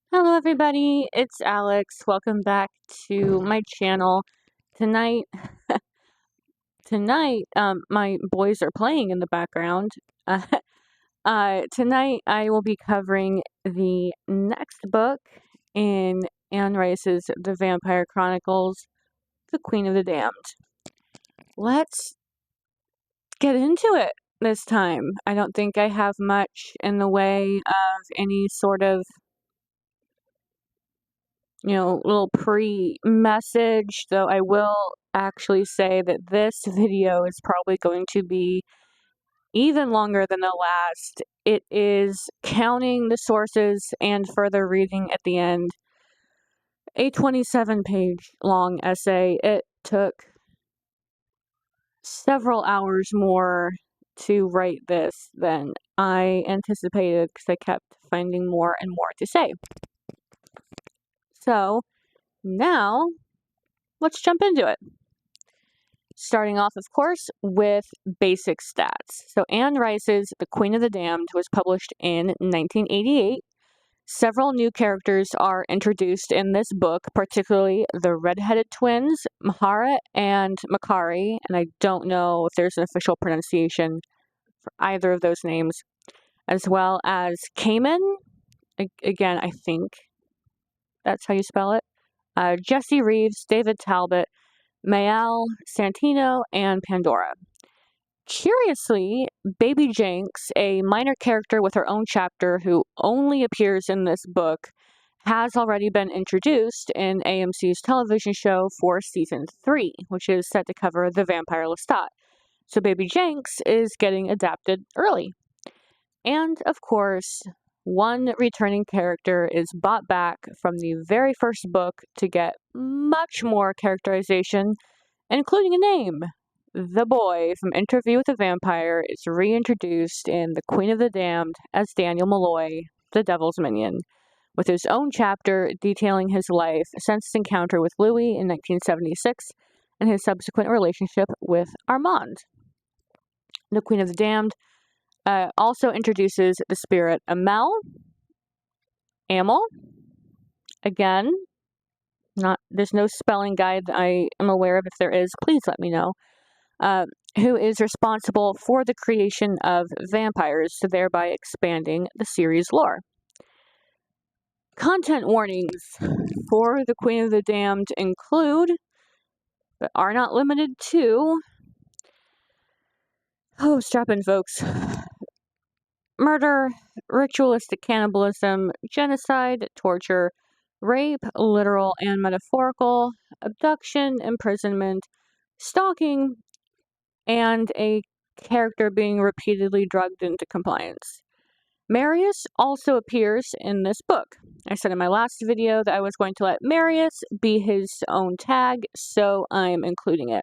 Hello everybody, it's Alex. Welcome back to my channel. Tonight, my boys are playing in the background. Uh, Tonight I will be covering the next book in Anne Rice's The Vampire Chronicles, The Queen of the Damned. Let's get into it this time. I don't think I have much in the way of any sort of little pre-message, though I will actually say that this video is probably going to be even longer than the last. It is, counting the sources and further reading at the end, a 27-page long essay. It took several hours more to write this than I anticipated because I kept finding more and more to say. So, now let's jump into it. Starting off, of course, with basic stats. So Anne Rice's The Queen of the Damned was published in 1988. Several new characters are introduced in this book, particularly the redheaded twins, Mahara and Makari, and I don't know if there's an official pronunciation for either of those names, as well as Cayman. Again, I think that's how you spell it. Jesse Reeves, David Talbot, Mayal, Santino, and Pandora. Curiously, Baby Jenks, a minor character with her own chapter who only appears in this book, has already been introduced in AMC's television show for season 3, which is set to cover the vampire Lestat. So Baby Jenks is getting adapted early. And, of course, one returning character is brought back from the very first book to get much more characterization, including a name. The boy from Interview with a Vampire is reintroduced in The Queen of the Damned as Daniel Malloy, the Devil's Minion, with his own chapter detailing his life since his encounter with Louis in 1976 and his subsequent relationship with Armand. The Queen of the Damned also introduces the spirit Amel. Again, there's no spelling guide that I am aware of. If there is, please let me know. Who is responsible for the creation of vampires, so thereby expanding the series lore. Content warnings for The Queen of the Damned include, but are not limited to, strap in folks, murder, ritualistic cannibalism, genocide, torture, rape, literal and metaphorical, abduction, imprisonment, stalking, and a character being repeatedly drugged into compliance. Marius also appears in this book. I said in my last video that I was going to let Marius be his own tag, so I'm including it.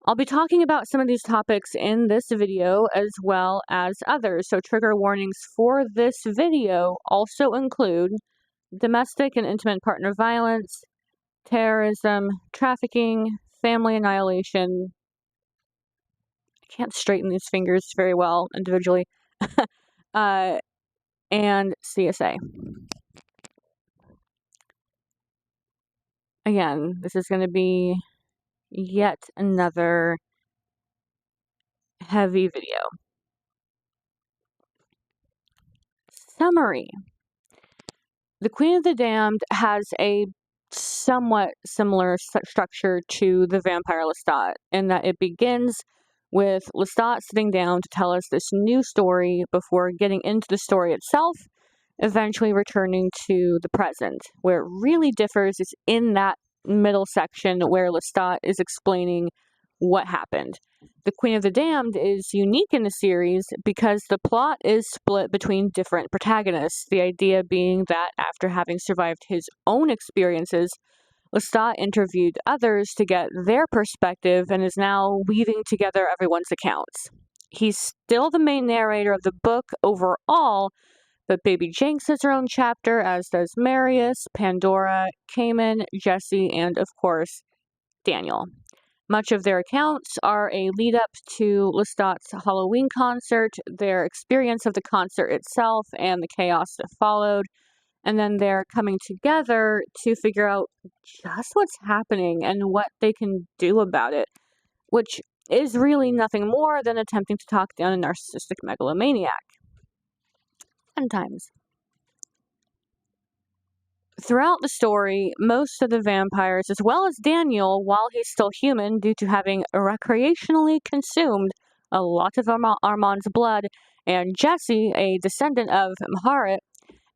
I'll be talking about some of these topics in this video as well as others, so trigger warnings for this video also include domestic and intimate partner violence, terrorism, trafficking, family annihilation. I can't straighten these fingers very well individually. And CSA. Again, this is going to be yet another heavy video. Summary. The Queen of the Damned has a somewhat similar structure to the vampire Lestat, in that it begins with Lestat sitting down to tell us this new story before getting into the story itself, eventually returning to the present. Where it really differs is in that middle section where Lestat is explaining what happened. The Queen of the Damned is unique in the series because the plot is split between different protagonists, the idea being that after having survived his own experiences, Lestat interviewed others to get their perspective and is now weaving together everyone's accounts. He's still the main narrator of the book overall, but Baby Jenks has her own chapter, as does Marius, Pandora, Cayman, Jesse, and, of course, Daniel. Much of their accounts are a lead-up to Lestat's Halloween concert, their experience of the concert itself, and the chaos that followed, And then they're coming together to figure out just what's happening and what they can do about it, which is really nothing more than attempting to talk down a narcissistic megalomaniac. Fun times. Throughout the story, most of the vampires, as well as Daniel, while he's still human due to having recreationally consumed a lot of Armand's blood, and Jesse, a descendant of Maharet,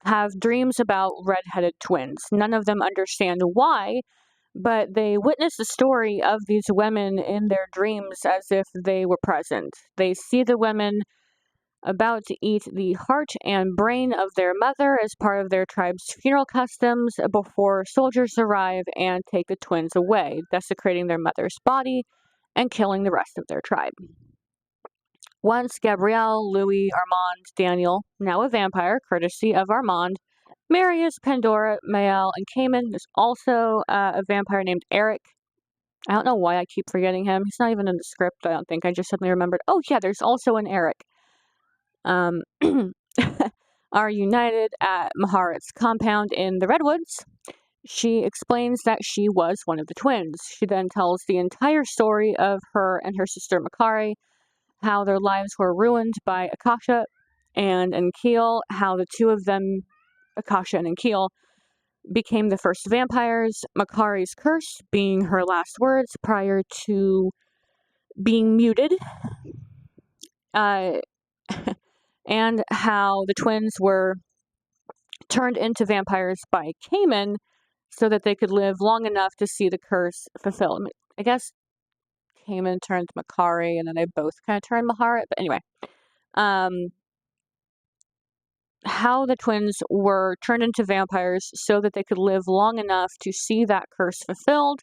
have dreams about red-headed twins. None of them understand why, but they witness the story of these women in their dreams as if they were present. They see the women about to eat the heart and brain of their mother as part of their tribe's funeral customs before soldiers arrive and take the twins away, desecrating their mother's body and killing the rest of their tribe. Once Gabrielle, Louis, Armand, Daniel, now a vampire, courtesy of Armand, Marius, Pandora, Mael, and Cayman. There's also a vampire named Eric. I don't know why I keep forgetting him. He's not even in the script, I don't think. I just suddenly remembered. Oh, yeah, there's also an Eric. Are united at Maharet's compound in the Redwoods. She explains that she was one of the twins. She then tells the entire story of her and her sister Makari, how their lives were ruined by Akasha and Enkeel, how the two of them, Akasha and Enkeel, became the first vampires, Makari's curse being her last words prior to being muted, and how the twins were turned into vampires by Cayman so that they could live long enough to see the curse fulfilled. I guess Cayman turned Makari, and then they both kind of turned Maharet. But anyway, how the twins were turned into vampires so that they could live long enough to see that curse fulfilled,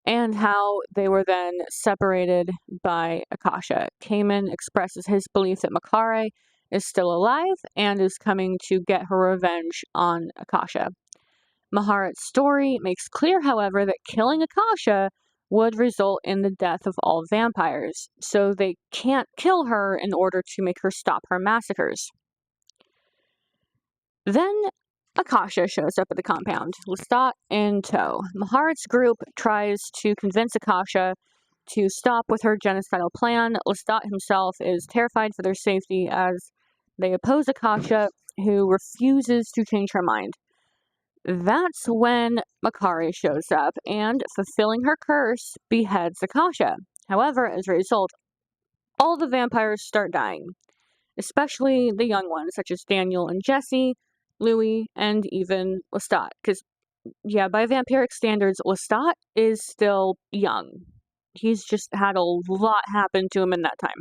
and how they were then separated by Akasha. Cayman expresses his belief that Makari is still alive and is coming to get her revenge on Akasha. Maharet's story makes clear, however, that killing Akasha would result in the death of all vampires, so they can't kill her in order to make her stop her massacres. Then Akasha shows up at the compound, Lestat in tow. Maharet's group tries to convince Akasha to stop with her genocidal plan. Lestat himself is terrified for their safety as they oppose Akasha, who refuses to change her mind. That's when Makari shows up and, fulfilling her curse, beheads Akasha. However, as a result, all the vampires start dying, especially the young ones, such as Daniel and Jesse, Louis, and even Lestat. Because, yeah, by vampiric standards, Lestat is still young. He's just had a lot happen to him in that time.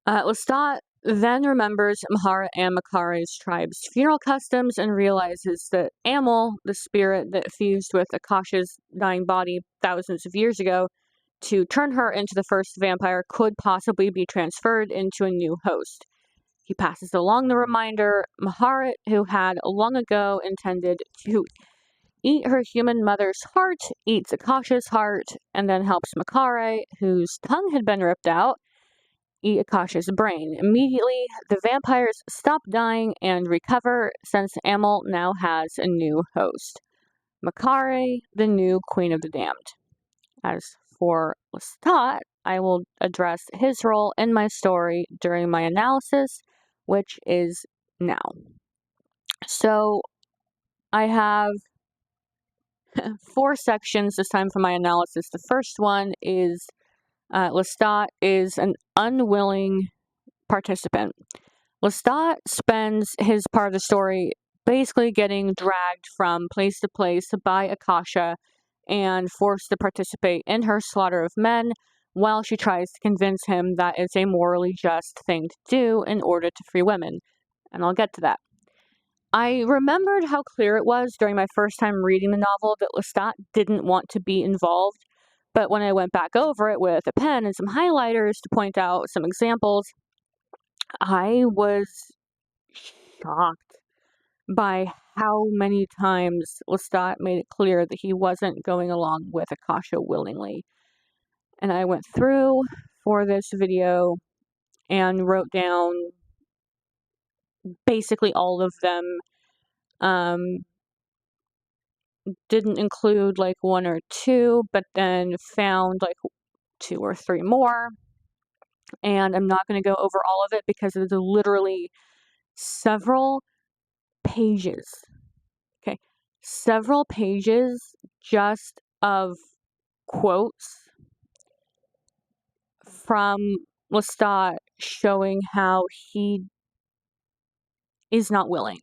Lestat then remembers Maharet and Makari's tribe's funeral customs and realizes that Amel, the spirit that fused with Akasha's dying body thousands of years ago to turn her into the first vampire, could possibly be transferred into a new host. He passes along the reminder. Maharet, who had long ago intended to eat her human mother's heart, eats Akasha's heart, and then helps Makari, whose tongue had been ripped out, eat Akasha's brain. Immediately, the vampires stop dying and recover, since Amel now has a new host. Makari, the new Queen of the Damned. As for Lestat, I will address his role in my story during my analysis, which is now. So, I have 4 sections this time for my analysis. The first one is Lestat is an unwilling participant. Lestat spends his part of the story basically getting dragged from place to place by Akasha and forced to participate in her slaughter of men while she tries to convince him that it's a morally just thing to do in order to free women. And I'll get to that. I remembered how clear it was during my first time reading the novel that Lestat didn't want to be involved, but when I went back over it with a pen and some highlighters to point out some examples, I was shocked by how many times Lestat made it clear that he wasn't going along with Akasha willingly. And I went through for this video and wrote down basically all of them. Didn't include like one or two, but then found like two or three more. And I'm not going to go over all of it because there's literally several pages. Okay. Several pages just of quotes from Lestat showing how he is not willing.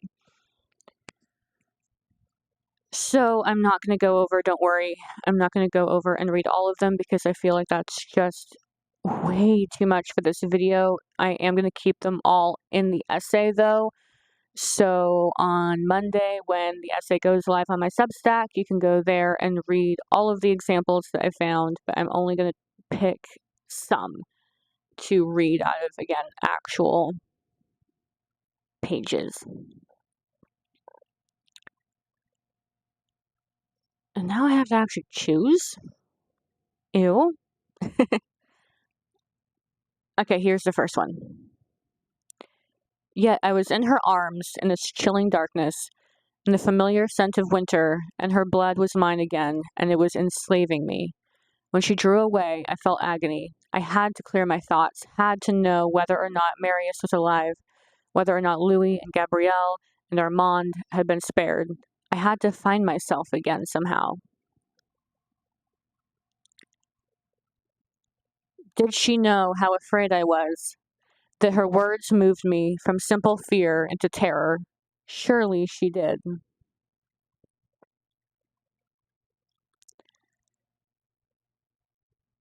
So I'm not going to go over, don't worry, I'm not going to go over and read all of them because I feel like that's just way too much for this video. I am going to keep them all in the essay though. So on Monday, when the essay goes live on my Substack, you can go there and read all of the examples that I found, but I'm only going to pick some to read out of, again, actual pages. And now I have to actually choose? Ew. Okay, here's the first one. Yet I was in her arms in this chilling darkness, in the familiar scent of winter, and her blood was mine again, and it was enslaving me. When she drew away, I felt agony. I had to clear my thoughts, had to know whether or not Marius was alive, whether or not Louis and Gabrielle and Armand had been spared. I had to find myself again somehow. Did she know how afraid I was? That her words moved me from simple fear into terror? Surely she did.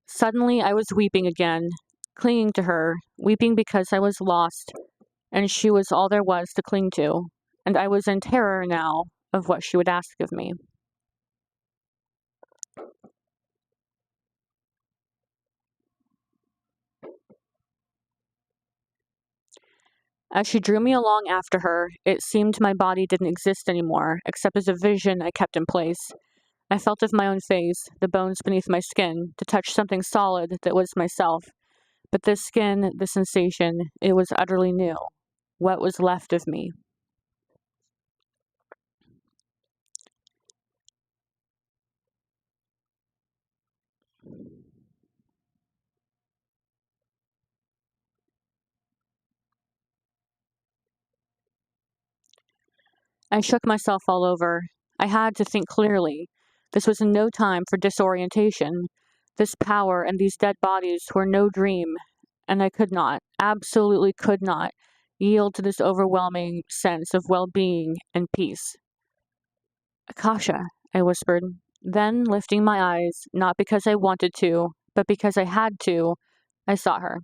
Suddenly I was weeping again, clinging to her, weeping because I was lost, and she was all there was to cling to, and I was in terror now of what she would ask of me. As she drew me along after her, it seemed my body didn't exist anymore, except as a vision I kept in place. I felt of my own face, the bones beneath my skin, to touch something solid that was myself. But this skin, the sensation, it was utterly new. What was left of me? I shook myself all over. I had to think clearly. This was no time for disorientation. This power and these dead bodies were no dream, and I could not, absolutely could not, yield to this overwhelming sense of well-being and peace. Akasha, I whispered. Then, lifting my eyes, not because I wanted to, but because I had to, I saw her.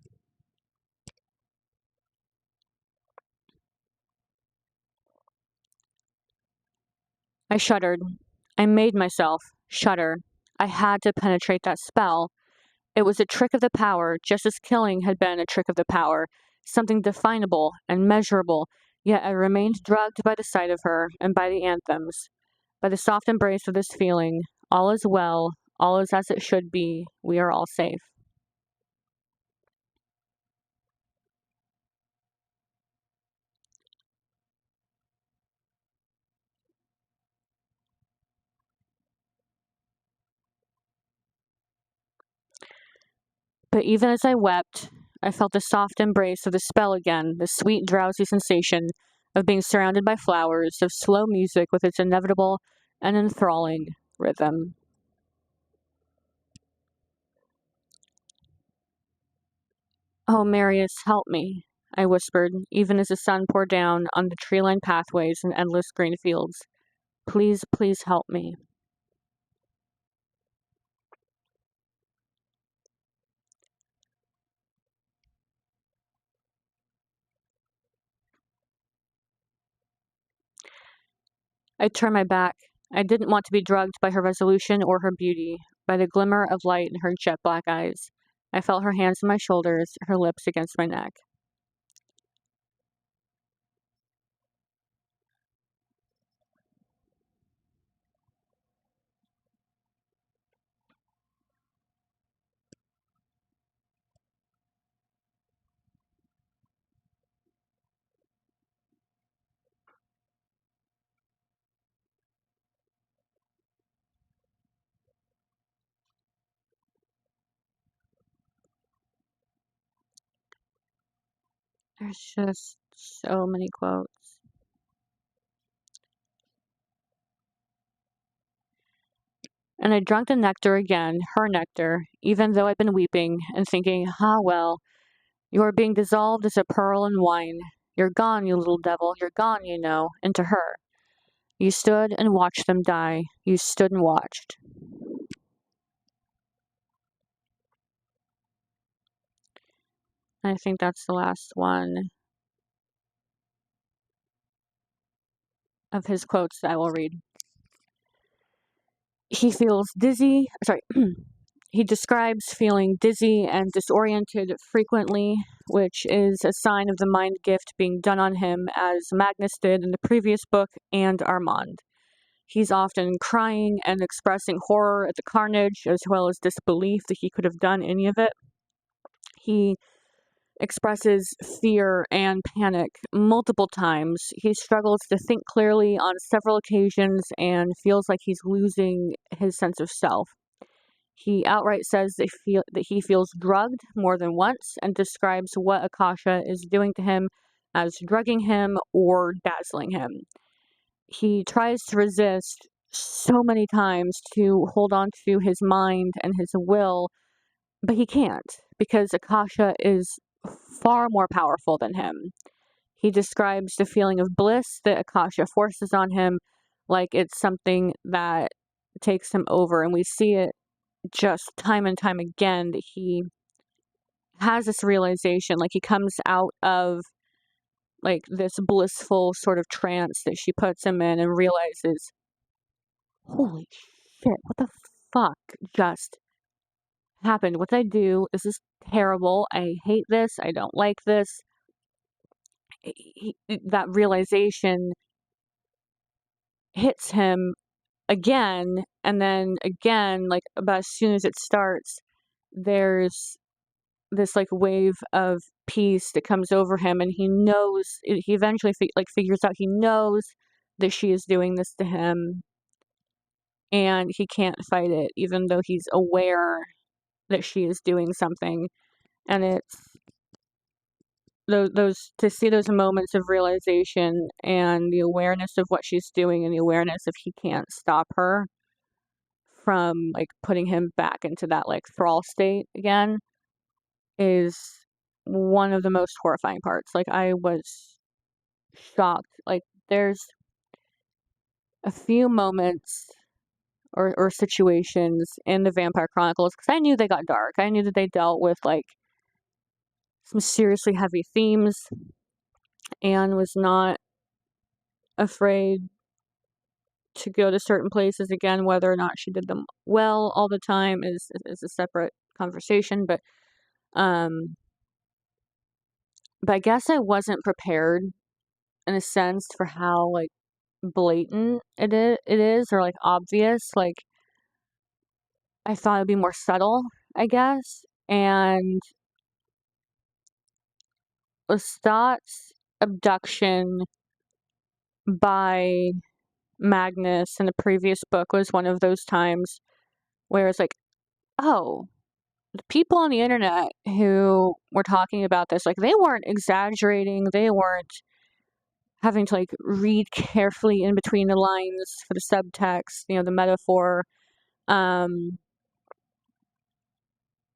I shuddered. I made myself shudder. I had to penetrate that spell. It was a trick of the power, just as killing had been a trick of the power, something definable and measurable, yet I remained drugged by the sight of her and by the anthems, by the soft embrace of this feeling. All is well, all is as it should be, we are all safe. But even as I wept, I felt the soft embrace of the spell again, the sweet, drowsy sensation of being surrounded by flowers, of slow music with its inevitable and enthralling rhythm. Oh, Marius, help me, I whispered, even as the sun poured down on the tree-lined pathways and endless green fields. Please, please help me. I turned my back. I didn't want to be drugged by her resolution or her beauty, by the glimmer of light in her jet black eyes. I felt her hands on my shoulders, her lips against my neck. There's just so many quotes. And I drank the nectar again, her nectar, even though I'd been weeping and thinking, well, you are being dissolved as a pearl in wine. You're gone, you little devil, you're gone, you know, and to her. You stood and watched them die. You stood and watched. I think that's the last one of his quotes that I will read. He feels dizzy. Sorry. He describes feeling dizzy and disoriented frequently, which is a sign of the mind gift being done on him, as Magnus did in the previous book and Armand. He's often crying and expressing horror at the carnage, as well as disbelief that he could have done any of it. He expresses fear and panic multiple times. He struggles to think clearly on several occasions and feels like he's losing his sense of self. He outright says that he feels drugged more than once and describes what Akasha is doing to him as drugging him or dazzling him. He tries to resist so many times to hold on to his mind and his will, but he can't because Akasha is far more powerful than him. He describes the feeling of bliss that Akasha forces on him like it's something that takes him over, and we see it just time and time again that he has this realization, like he comes out of like this blissful sort of trance that she puts him in and realizes, holy shit, what the fuck just happened? What did I do? This is terrible. I hate this. I don't like this. That realization hits him again, and then again, like about as soon as it starts, there's this like wave of peace that comes over him, and he knows. He eventually figures out he knows that she is doing this to him, and he can't fight it, even though he's aware that she is doing something. And it's those to see those moments of realization and the awareness of what she's doing and the awareness of he can't stop her from like putting him back into that like thrall state again is one of the most horrifying parts. Like I was shocked. Like there's a few moments or situations in the Vampire Chronicles because I knew they got dark. I knew that they dealt with like some seriously heavy themes and was not afraid to go to certain places again. Whether or not she did them well all the time is a separate conversation, um but I guess I wasn't prepared in a sense for how like blatant it is or like obvious. Like I thought it'd be more subtle, I guess. And Lestat's abduction by Magnus in the previous book was one of those times where it's like, oh, the people on the internet who were talking about this, like they weren't exaggerating, they weren't having to like read carefully in between the lines for the subtext, the metaphor. Um,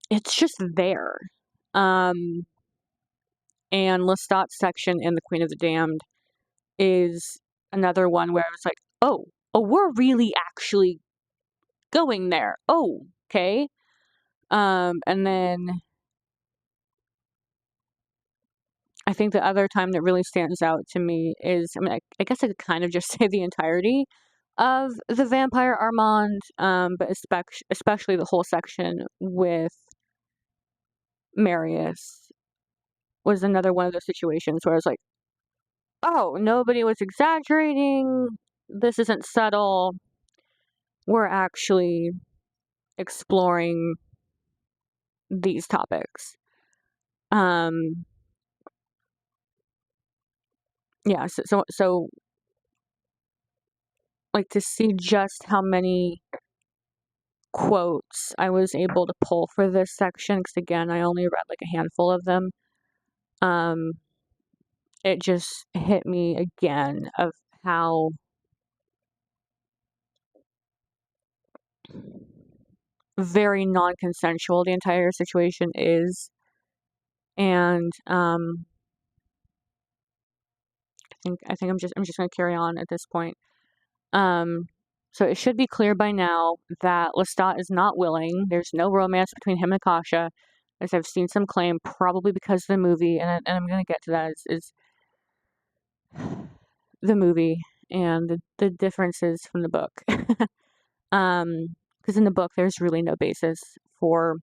it's just there. Um, and Lestat's section in The Queen of the Damned is another one where I was like, oh, we're really actually going there. Oh, okay. And then I think the other time that really stands out to me is, I mean, I guess I could kind of just say the entirety of the Vampire Armand, but especially the whole section with Marius was another one of those situations where I was like, oh, nobody was exaggerating. This isn't subtle. We're actually exploring these topics. Yeah, so like to see just how many quotes I was able to pull for this section, because again, I only read like a handful of them. Um, it just hit me again of how very non-consensual the entire situation is. And I think I'm just gonna carry on at this point. So it should be clear by now that Lestat is not willing. There's no romance between him and Akasha, as I've seen some claim, probably because of the movie, and I'm gonna get to that. Is the movie and the differences from the book. Because in the book there's really no basis for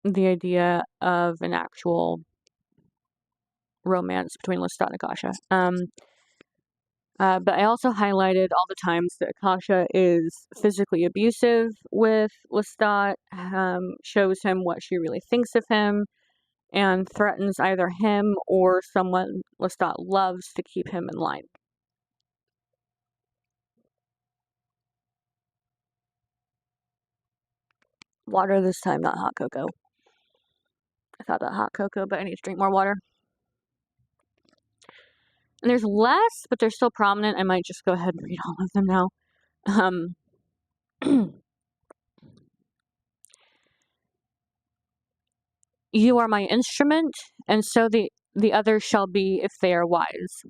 the idea of an actual romance between Lestat and Akasha. But I also highlighted all the times that Akasha is physically abusive with Lestat, shows him what she really thinks of him, and threatens either him or someone Lestat loves to keep him in line. Water this time, not hot cocoa. I thought about hot cocoa, but I need to drink more water. And there's less, but they're still prominent. I might just go ahead and read all of them now. You are my instrument, and so the others shall be if they are wise.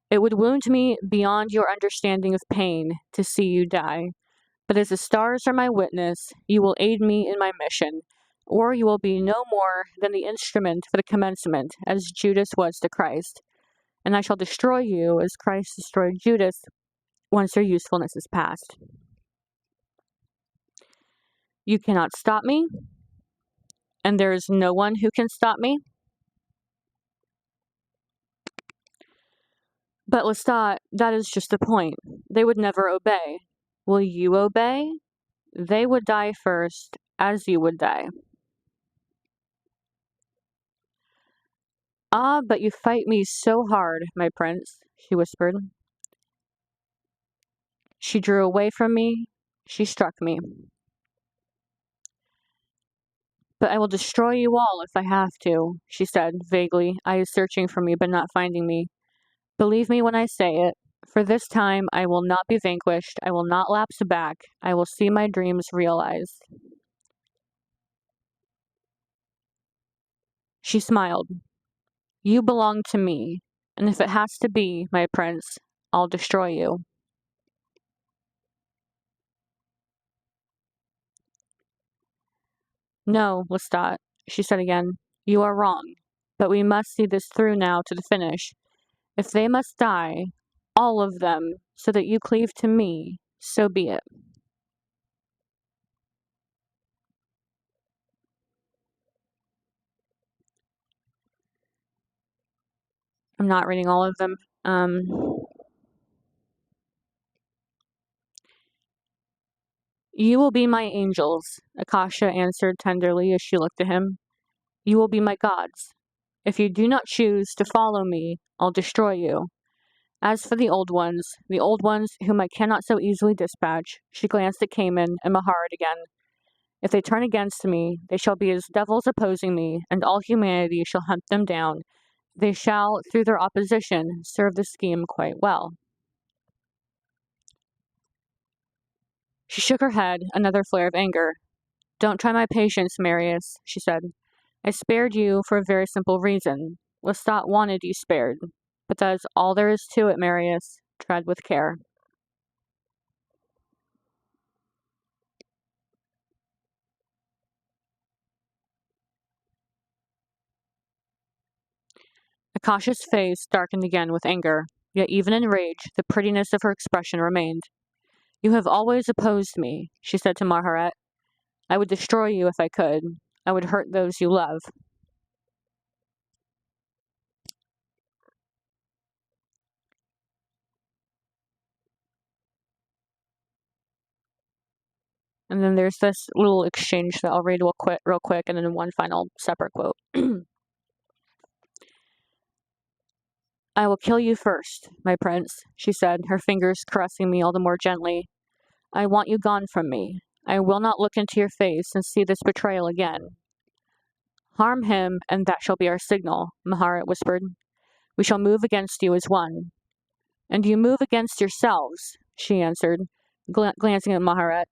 It would wound me beyond your understanding of pain to see you die, but as the stars are my witness, you will aid me in my mission, or you will be no more than the instrument for the commencement, as Judas was to Christ, and I shall destroy you as Christ destroyed Judas once their usefulness is past. You cannot stop me, and there is no one who can stop me. But Lestat, that is just the point. They would never obey. Will you obey? They would die first, as you would die. Ah, but you fight me so hard, my prince, she whispered. She drew away from me. She struck me. But I will destroy you all if I have to, she said, vaguely, eyes searching for me but not finding me. Believe me when I say it. For this time, I will not be vanquished. I will not lapse back. I will see my dreams realized. She smiled. You belong to me, and if it has to be, my prince, I'll destroy you. No, Lestat, she said again. You are wrong. But we must see this through now to the finish. If they must die, all of them, so that you cleave to me, so be it. I'm not reading all of them. You will be my angels, Akasha answered tenderly as she looked at him. You will be my gods. If you do not choose to follow me, I'll destroy you. As for the old ones whom I cannot so easily dispatch, she glanced at Cayman and Maharat again. If they turn against me, they shall be as devils opposing me, and all humanity shall hunt them down. They shall, through their opposition, serve the scheme quite well. She shook her head, another flare of anger. Don't try my patience, Marius, she said. I spared you for a very simple reason. Lestat wanted you spared. But that is all there is to it, Marius. Tread with care. Akasha's face darkened again with anger, yet even in rage, the prettiness of her expression remained. You have always opposed me, she said to Maharat. I would destroy you if I could. I would hurt those you love. And then there's this little exchange that I'll read real quick, and then one final separate quote. I will kill you first, my prince, she said, her fingers caressing me all the more gently. I want you gone from me. I will not look into your face and see this betrayal again. Harm him, and that shall be our signal, Maharet whispered. We shall move against you as one. And you move against yourselves, she answered, glancing at Maharet.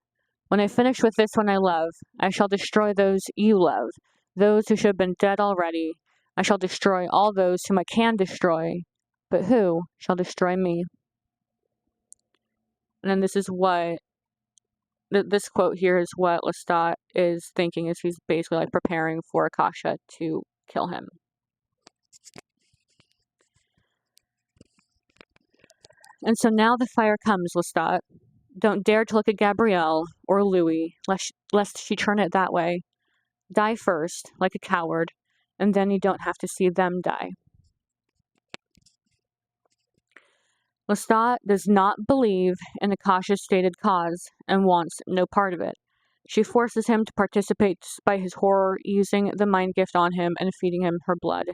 When I finish with this one I love, I shall destroy those you love, those who should have been dead already. I shall destroy all those whom I can destroy, but who shall destroy me? And then this is what, this quote here is what Lestat is thinking as he's basically like preparing for Akasha to kill him. And so now the fire comes, Lestat. Don't dare to look at Gabrielle or Louis, lest she turn it that way. Die first, like a coward, and then you don't have to see them die. Lestat does not believe in Akasha's stated cause and wants no part of it. She forces him to participate despite his horror, using the mind gift on him and feeding him her blood.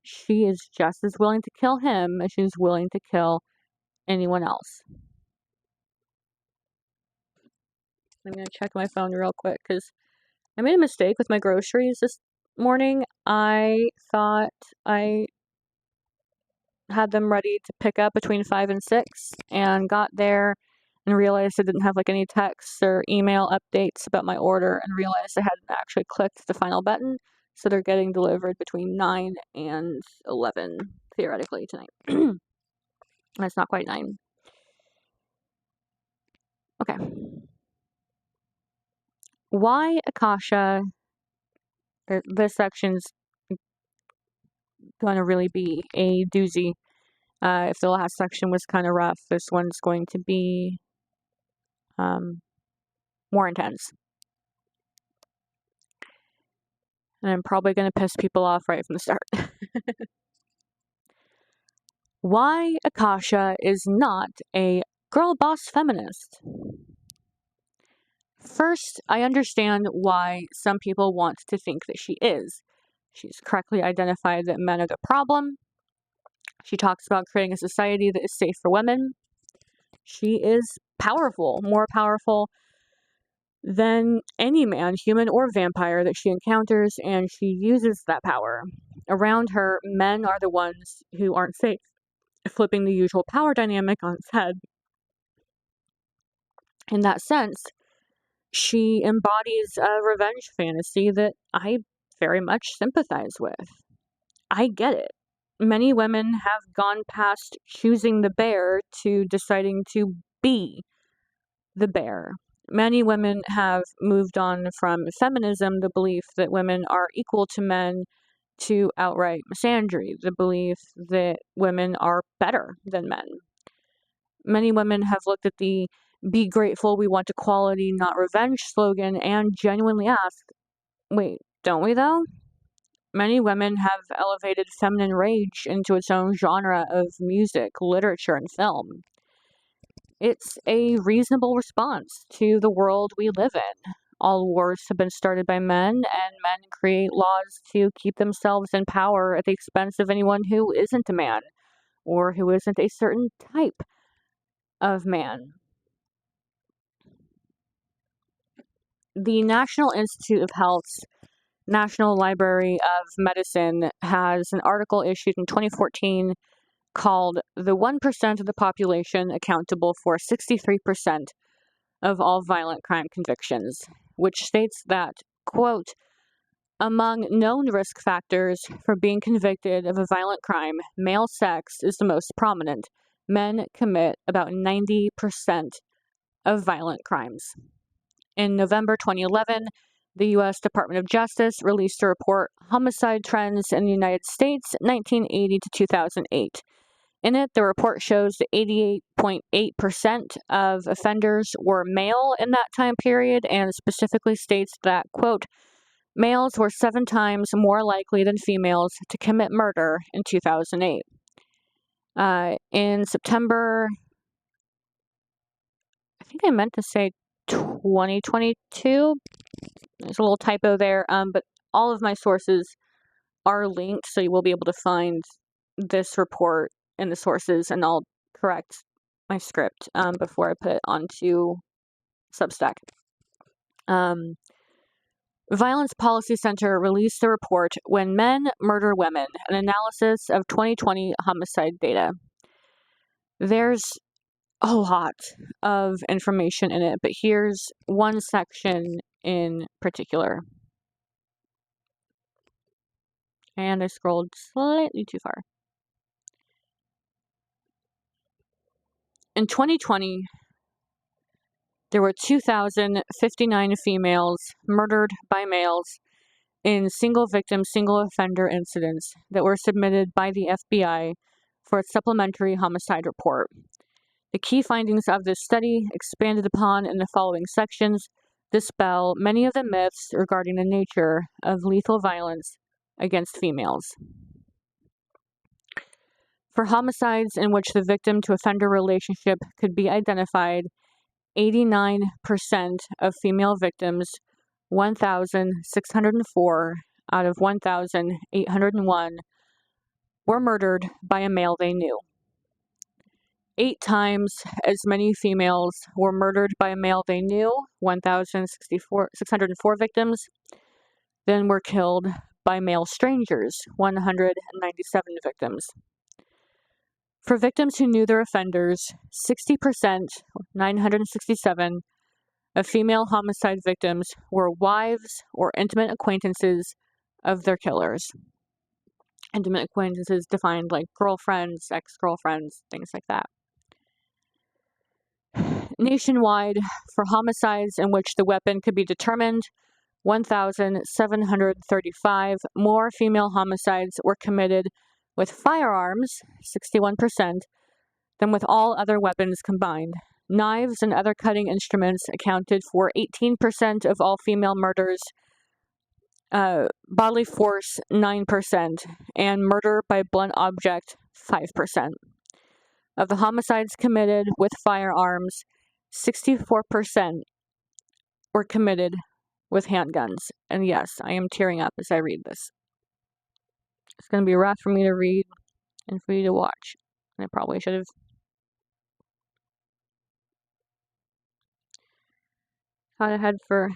She is just as willing to kill him as she is willing to kill anyone else. I'm going to check my phone real quick because I made a mistake with my groceries this morning. I thought I had them ready to pick up between 5 and 6 and got there and realized I didn't have like any texts or email updates about my order and realized I hadn't actually clicked the final button. So they're getting delivered between 9 and 11, theoretically, tonight. And it's not quite 9. Okay. Why Akasha, or this section's going to really be a doozy. If the last section was kind of rough, this one's going to be more intense. And I'm probably going to piss people off right from the start. Why Akasha is not a girl boss feminist. First, I understand why some people want to think that she is. She's correctly identified that men are the problem. She talks about creating a society that is safe for women. She is powerful, more powerful than any man, human or vampire, that she encounters, and she uses that power. Around her, men are the ones who aren't safe, flipping the usual power dynamic on its head. In that sense, she embodies a revenge fantasy that I very much sympathize with. I get it. Many women have gone past choosing the bear to deciding to be the bear. Many women have moved on from feminism, the belief that women are equal to men, to outright misandry, the belief that women are better than men. Many women have looked at the "be grateful, we want equality, not revenge" slogan and genuinely asked, wait, don't we though? Many women have elevated feminine rage into its own genre of music, literature, and film. It's a reasonable response to the world we live in. All wars have been started by men, and men create laws to keep themselves in power at the expense of anyone who isn't a man, or who isn't a certain type of man. The National Institute of Health's National Library of Medicine has an article issued in 2014 called "The 1% of the Population Accountable for 63% of All Violent Crime Convictions," which states that, quote, "Among known risk factors for being convicted of a violent crime, male sex is the most prominent. Men commit about 90% of violent crimes." In November 2011, the U.S. Department of Justice released a report, Homicide Trends in the United States, 1980 to 2008. In it, the report shows that 88.8% of offenders were male in that time period, and specifically states that, quote, "Males were 7 times more likely than females to commit murder in 2008. In September, I think I meant to say 2022. There's a little typo there, but all of my sources are linked, so you will be able to find this report in the sources, and I'll correct my script before I put it onto Substack. Violence Policy Center released the report When Men Murder Women, an analysis of 2020 homicide data. There's a lot of information in it, but here's one section in particular. And I scrolled slightly too far. In 2020, there were 2,059 females murdered by males in single victim, single offender incidents that were submitted by the FBI for its supplementary homicide report. The key findings of this study, expanded upon in the following sections, dispel many of the myths regarding the nature of lethal violence against females. For homicides in which the victim to offender relationship could be identified, 89% of female victims, 1,604 out of 1,801, were murdered by a male they knew. 8 times as many females were murdered by a male they knew, 1,604 victims, than were killed by male strangers, 197 victims. For victims who knew their offenders, 60%, 967, of female homicide victims were wives or intimate acquaintances of their killers. Intimate acquaintances defined like girlfriends, ex-girlfriends, things like that. Nationwide, for homicides in which the weapon could be determined, 1,735 more female homicides were committed with firearms, 61%, than with all other weapons combined. Knives and other cutting instruments accounted for 18% of all female murders, bodily force 9%, and murder by blunt object 5%. Of the homicides committed with firearms, 64% were committed with handguns. And yes, I am tearing up as I read this. It's going to be rough for me to read and for you to watch. And I probably should have thought ahead for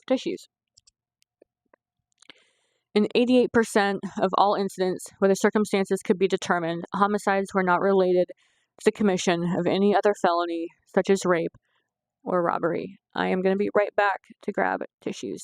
tissues. In 88% of all incidents where the circumstances could be determined, homicides were not related to the commission of any other felony, such as rape or robbery. I am going to be right back to grab tissues.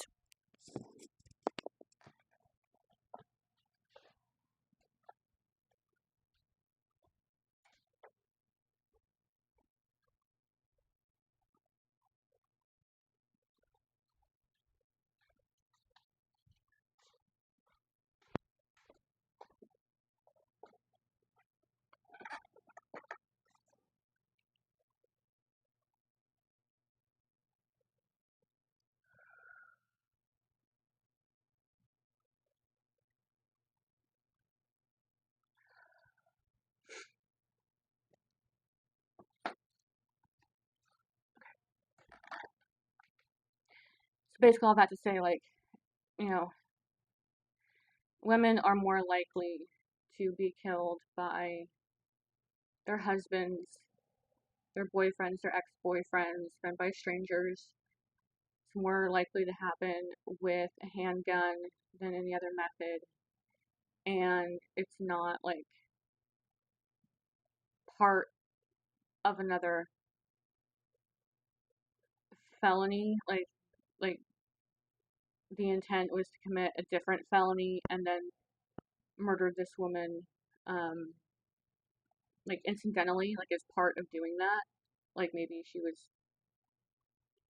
So basically all that to say, women are more likely to be killed by their husbands, their boyfriends, their ex-boyfriends, than by strangers. It's more likely to happen with a handgun than any other method. And it's not like part of another felony. Like the intent was to commit a different felony and then murder this woman, incidentally, as part of doing that. Like maybe she was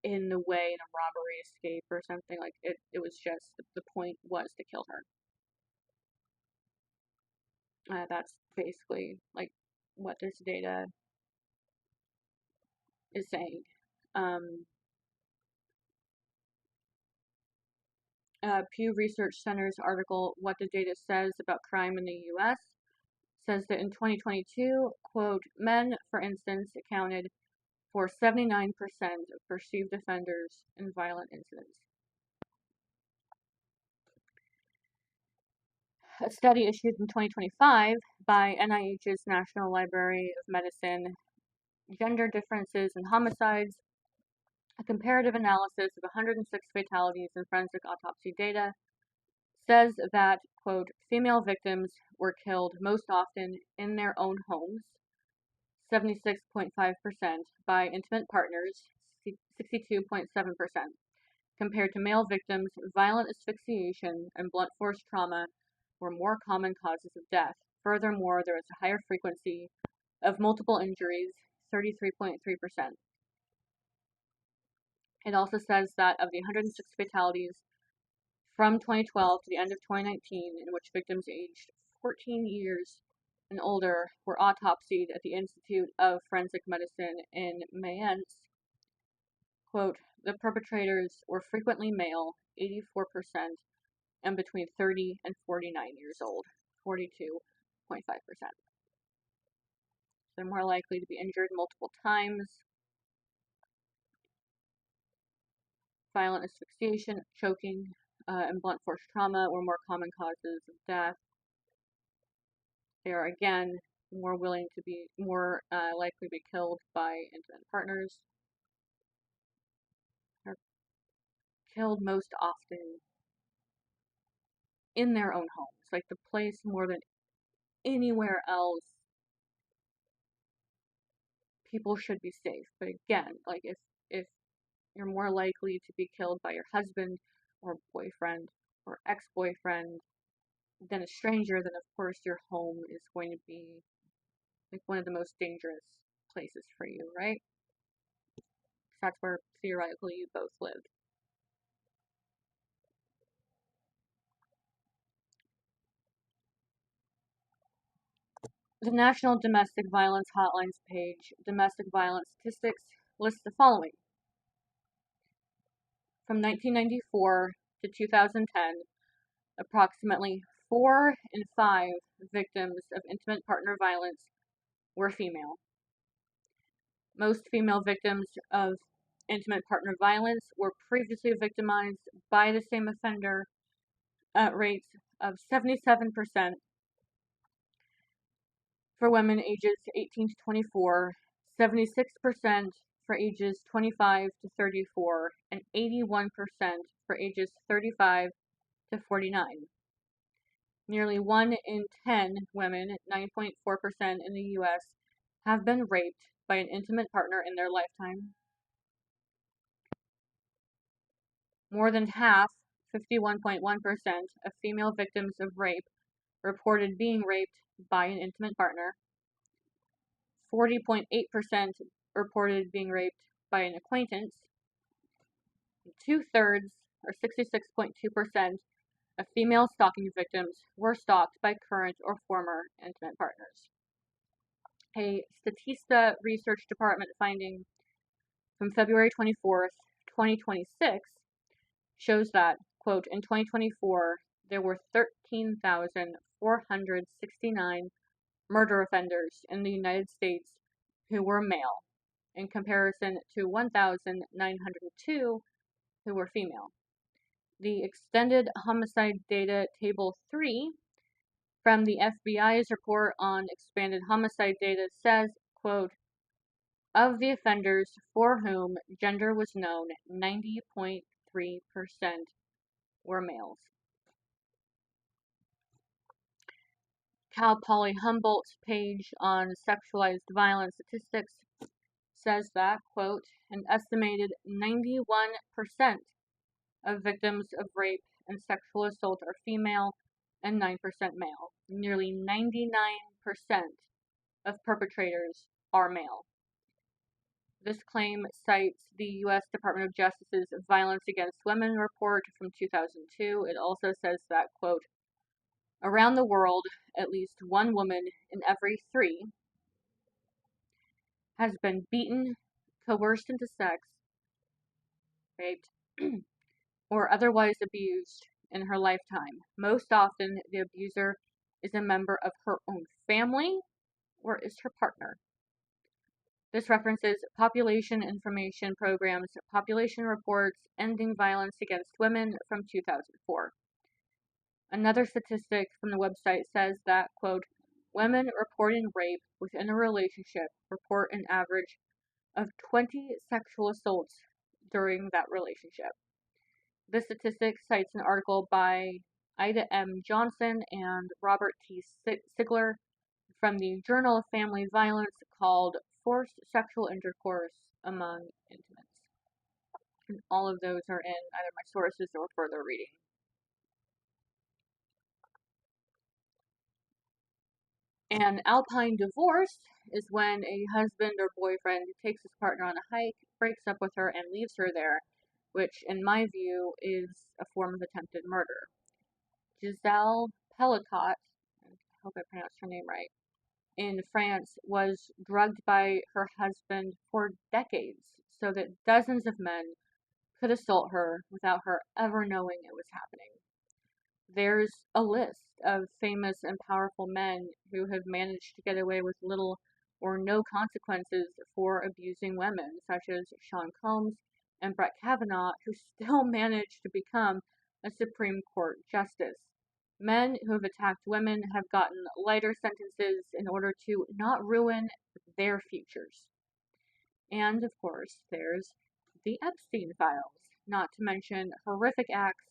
in the way in a robbery escape or something. Like it was just the point was to kill her. That's basically like what this data is saying. Pew Research Center's article, What the Data Says About Crime in the U.S., says that in 2022, quote, men, for instance, accounted for 79% of perceived offenders in violent incidents. A study issued in 2025 by NIH's National Library of Medicine gender differences in homicides, a comparative analysis of 106 fatalities in forensic autopsy data says that, quote, female victims were killed most often in their own homes, 76.5%, by intimate partners, 62.7%, compared to male victims. Violent asphyxiation and blunt force trauma were more common causes of death. Furthermore, there was a higher frequency of multiple injuries, 33.3%. It also says that of the 106 fatalities from 2012 to the end of 2019, in which victims aged 14 years and older were autopsied at the Institute of Forensic Medicine in Mayence, quote, the perpetrators were frequently male, 84%, and between 30 and 49 years old, 42.5%. They're more likely to be injured multiple times. Violent asphyxiation, choking, and blunt force trauma were more common causes of death. They are again more likely to be killed by intimate partners. They're killed most often in their own homes, like the place more than anywhere else. People should be safe, but again, like if you're more likely to be killed by your husband or boyfriend or ex-boyfriend than a stranger, then of course your home is going to be like one of the most dangerous places for you, right? That's where theoretically you both live. The National Domestic Violence Hotlines page, Domestic Violence Statistics, lists the following. From 1994 to 2010, approximately 4 in 5 victims of intimate partner violence were female. Most female victims of intimate partner violence were previously victimized by the same offender at rates of 77% for women ages 18 to 24, 76% for ages 25 to 34, and 81% for ages 35 to 49. Nearly 1 in 10 women, 9.4% in the US, have been raped by an intimate partner in their lifetime. More than half, 51.1%, of female victims of rape reported being raped by an intimate partner. 40.8% reported being raped by an acquaintance. 2/3, or 66.2%, of female stalking victims were stalked by current or former intimate partners. A Statista Research Department finding from February 24th, 2026 shows that, quote, in 2024, there were 13,469 murder offenders in the United States who were male, in comparison to 1,902 who were female. The Extended Homicide Data Table 3 from the FBI's report on expanded homicide data says, quote, of the offenders for whom gender was known, 90.3% were males. Cal Poly Humboldt's page on sexualized violence statistics says that, quote, an estimated 91% of victims of rape and sexual assault are female and 9% male. Nearly 99% of perpetrators are male. This claim cites the U.S. Department of Justice's Violence Against Women report from 2002. It also says that, quote, around the world, at least one woman in every 3 has been beaten, coerced into sex, raped, or otherwise abused in her lifetime. Most often, the abuser is a member of her own family or is her partner. This references Population Information Program's Population Reports Ending Violence Against Women from 2004. Another statistic from the website says that, quote, Women reporting rape within a relationship report an average of 20 sexual assaults during that relationship. This statistic cites an article by Ida M. Johnson and Robert T. Sigler from the Journal of Family Violence called Forced Sexual Intercourse Among Intimates. And all of those are in either my sources or further reading. An alpine divorce is when a husband or boyfriend takes his partner on a hike, breaks up with her, and leaves her there, which, in my view, is a form of attempted murder. Giselle Pellicot, I hope I pronounced her name right, in France was drugged by her husband for decades so that dozens of men could assault her without her ever knowing it was happening. There's a list of famous and powerful men who have managed to get away with little or no consequences for abusing women, such as Sean Combs and Brett Kavanaugh, who still managed to become a Supreme Court justice. Men who have attacked women have gotten lighter sentences in order to not ruin their futures. And, of course, there's the Epstein files, not to mention horrific acts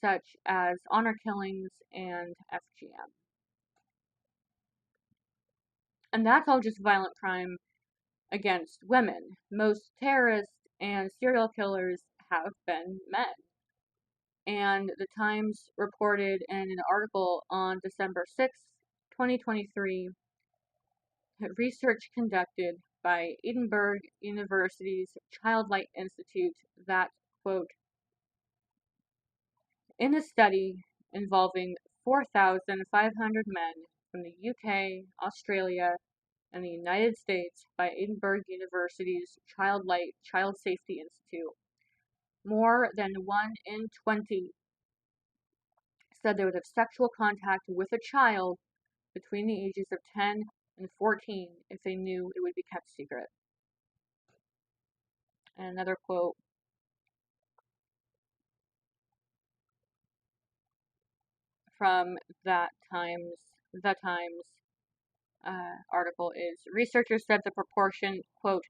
such as honor killings and FGM. And that's all just violent crime against women. Most terrorists and serial killers have been men. And the Times reported in an article on December 6, 2023, research conducted by Edinburgh University's Child Light Institute that, quote, in a study involving 4,500 men from the UK, Australia, and the United States by Edinburgh University's Child Safety Institute, more than 1 in 20 said they would have sexual contact with a child between the ages of 10 and 14 if they knew it would be kept secret. And another quote from the Times article is, researchers said the proportion, quote,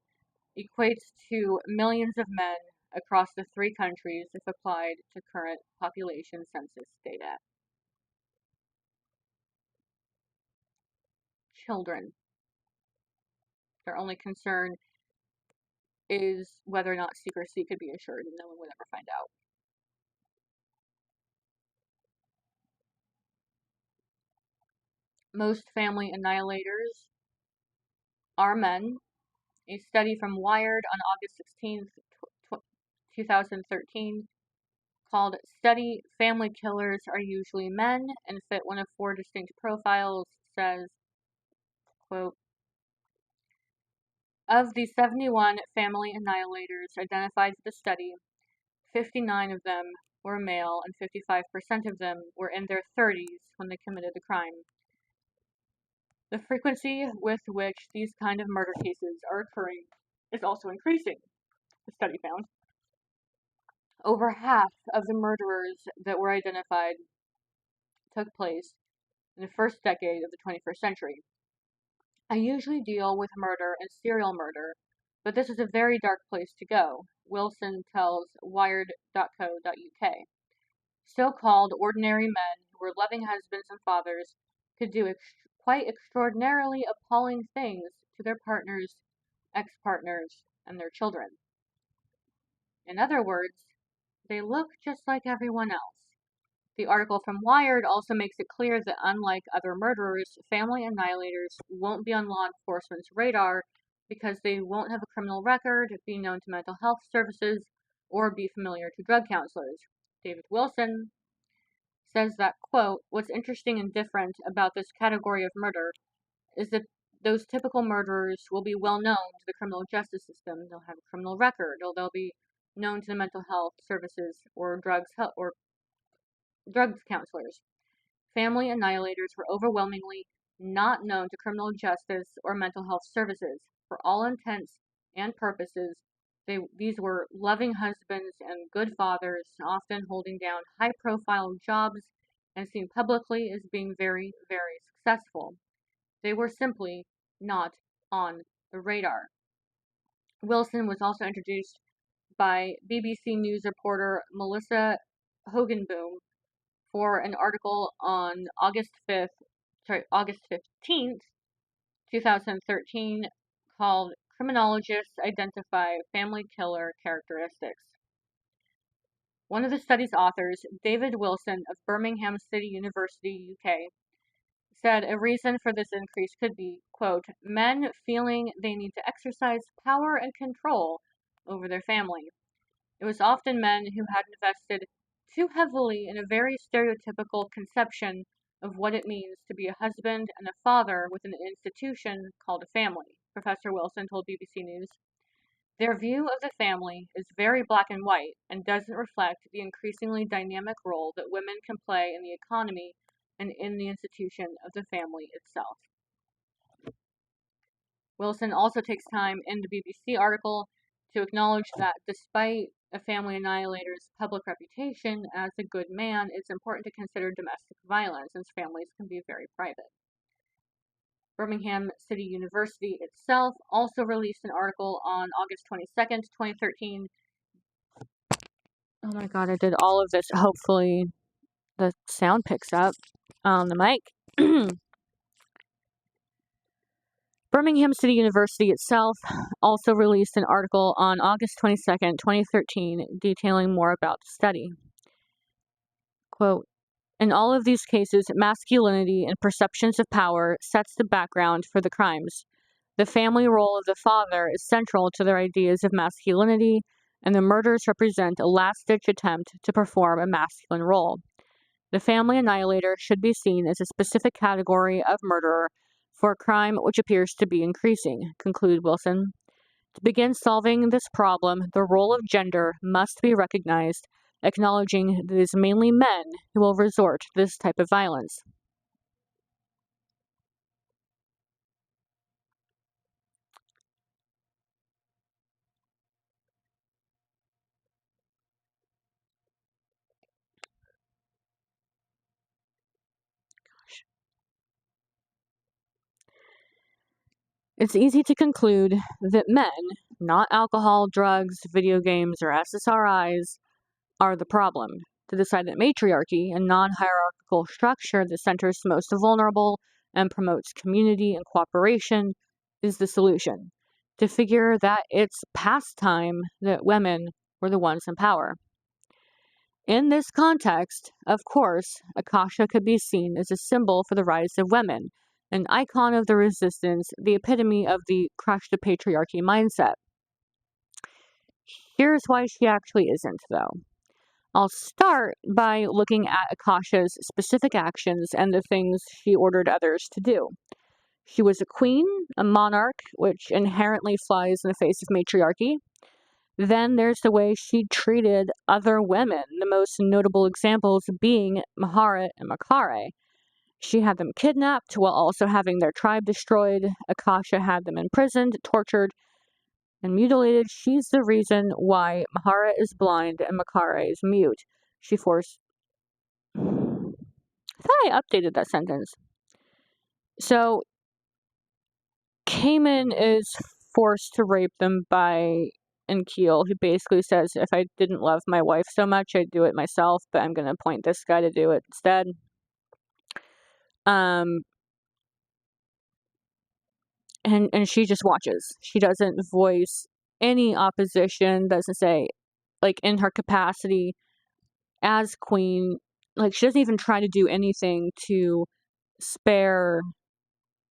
equates to millions of men across the 3 countries if applied to current population census data. Children. Their only concern is whether or not secrecy could be assured, and no one would ever find out. Most family annihilators are men. A study from Wired on August 16, 2013, called Study Family Killers Are Usually Men and Fit one of 4 distinct profiles, says, quote, of the 71 family annihilators identified in the study, 59 of them were male and 55% of them were in their 30s when they committed the crime. The frequency with which these kind of murder cases are occurring is also increasing, the study found. Over half of the murderers that were identified took place in the first decade of the 21st century. I usually deal with murder and serial murder, but this is a very dark place to go, Wilson tells Wired.co.uk. So-called ordinary men who were loving husbands and fathers could do quite extraordinarily appalling things to their partners, ex-partners, and their children. In other words, they look just like everyone else. The article from Wired also makes it clear that unlike other murderers, family annihilators won't be on law enforcement's radar because they won't have a criminal record, be known to mental health services, or be familiar to drug counselors. David Wilson says that, quote, what's interesting and different about this category of murder is that those typical murderers will be well known to the criminal justice system. They'll have a criminal record, or they'll be known to the mental health services or drug counselors. Family annihilators were overwhelmingly not known to criminal justice or mental health services. For all intents and purposes, these were loving husbands and good fathers, often holding down high-profile jobs and seen publicly as being very, very successful. They were simply not on the radar. Wilson was also introduced by BBC News reporter Melissa Hoganboom for an article on August 15th, 2013, called Criminologists Identify Family Killer Characteristics. One of the study's authors, David Wilson of Birmingham City University, UK, said a reason for this increase could be, quote, men feeling they need to exercise power and control over their family. It was often men who had invested too heavily in a very stereotypical conception of what it means to be a husband and a father within an institution called a family, Professor Wilson told BBC News. Their view of the family is very black and white and doesn't reflect the increasingly dynamic role that women can play in the economy and in the institution of the family itself. Wilson also takes time in the BBC article to acknowledge that despite a family annihilator's public reputation as a good man, it's important to consider domestic violence, since families can be very private. Birmingham City University itself also released an article on August 22nd, 2013. Oh my god, I did all of this. Hopefully the sound picks up on the mic. Birmingham City University itself also released an article on August 22nd, 2013, detailing more about the study. Quote, in all of these cases, masculinity and perceptions of power sets the background for the crimes. The family role of the father is central to their ideas of masculinity, and the murders represent a last-ditch attempt to perform a masculine role. The family annihilator should be seen as a specific category of murderer for a crime which appears to be increasing, concluded Wilson. To begin solving this problem, the role of gender must be recognized, acknowledging that it is mainly men who will resort to this type of violence. It's easy to conclude that men, not alcohol, drugs, video games, or SSRIs, are the problem. To decide that matriarchy, a non-hierarchical structure that centers the most vulnerable and promotes community and cooperation, is the solution. To figure that it's past time that women were the ones in power. In this context, of course, Akasha could be seen as a symbol for the rise of women, an icon of the resistance, the epitome of the crush the patriarchy mindset. Here's why she actually isn't, though. I'll start by looking at Akasha's specific actions and the things she ordered others to do. She was a queen, a monarch, which inherently flies in the face of matriarchy. Then there's the way she treated other women, the most notable examples being Maharet and Makare. She had them kidnapped while also having their tribe destroyed. Akasha had them imprisoned, tortured, and mutilated. She's the reason why Maharet is blind and Makare is mute. She forced... I thought I updated that sentence. So, Cayman is forced to rape them by Enkeel, who basically says, if I didn't love my wife so much, I'd do it myself, but I'm going to appoint this guy to do it instead. And she just watches. She doesn't voice any opposition, doesn't say, like, in her capacity as queen, like, she doesn't even try to do anything to spare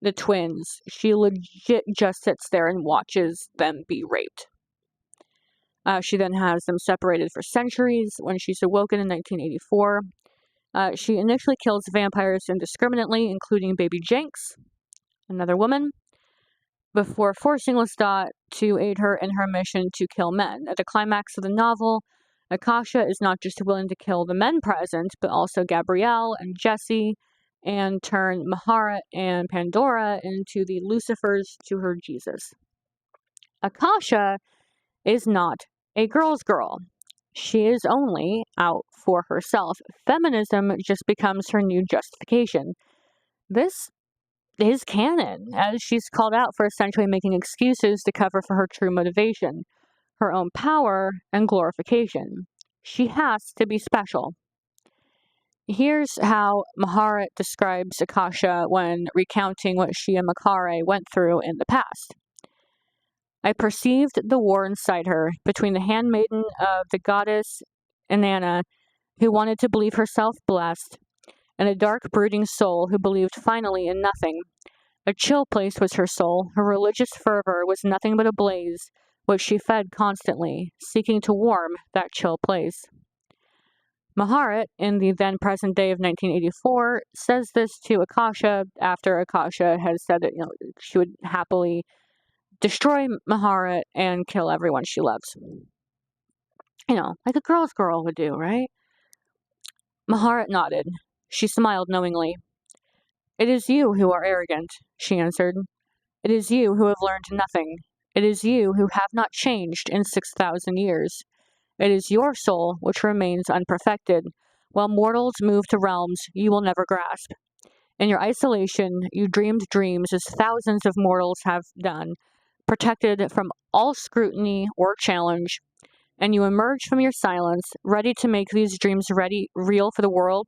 the twins. She legit just sits there and watches them be raped. She then has them separated for centuries. When she's awoken in 1984, she initially kills vampires indiscriminately, including baby Jenks, another woman, before forcing Lestat to aid her in her mission to kill men. At the climax of the novel, Akasha is not just willing to kill the men present, but also Gabrielle and Jesse, and turn Maharet and Pandora into the Lucifers to her Jesus. Akasha is not a girl's girl. She is only out for herself. Feminism just becomes her new justification. This his canon, as she's called out for essentially making excuses to cover for her true motivation, her own power and glorification. She has to be special. Here's how Maharet describes Akasha when recounting what she and Makare went through in the past. I perceived the war inside her between the handmaiden of the goddess Inanna, who wanted to believe herself blessed, and a dark, brooding soul who believed finally in nothing. A chill place was her soul. Her religious fervor was nothing but a blaze, which she fed constantly, seeking to warm that chill place. Maharet, in the then present day of 1984, says this to Akasha after Akasha has said that she would happily destroy Maharet and kill everyone she loves. Like a girl's girl would do, right? Maharet nodded. She smiled knowingly. It is you who are arrogant, she answered. It is you who have learned nothing. It is you who have not changed in 6,000 years. It is your soul which remains unperfected, while mortals move to realms you will never grasp. In your isolation, you dreamed dreams as thousands of mortals have done, protected from all scrutiny or challenge, and you emerge from your silence, ready to make these dreams real for the world.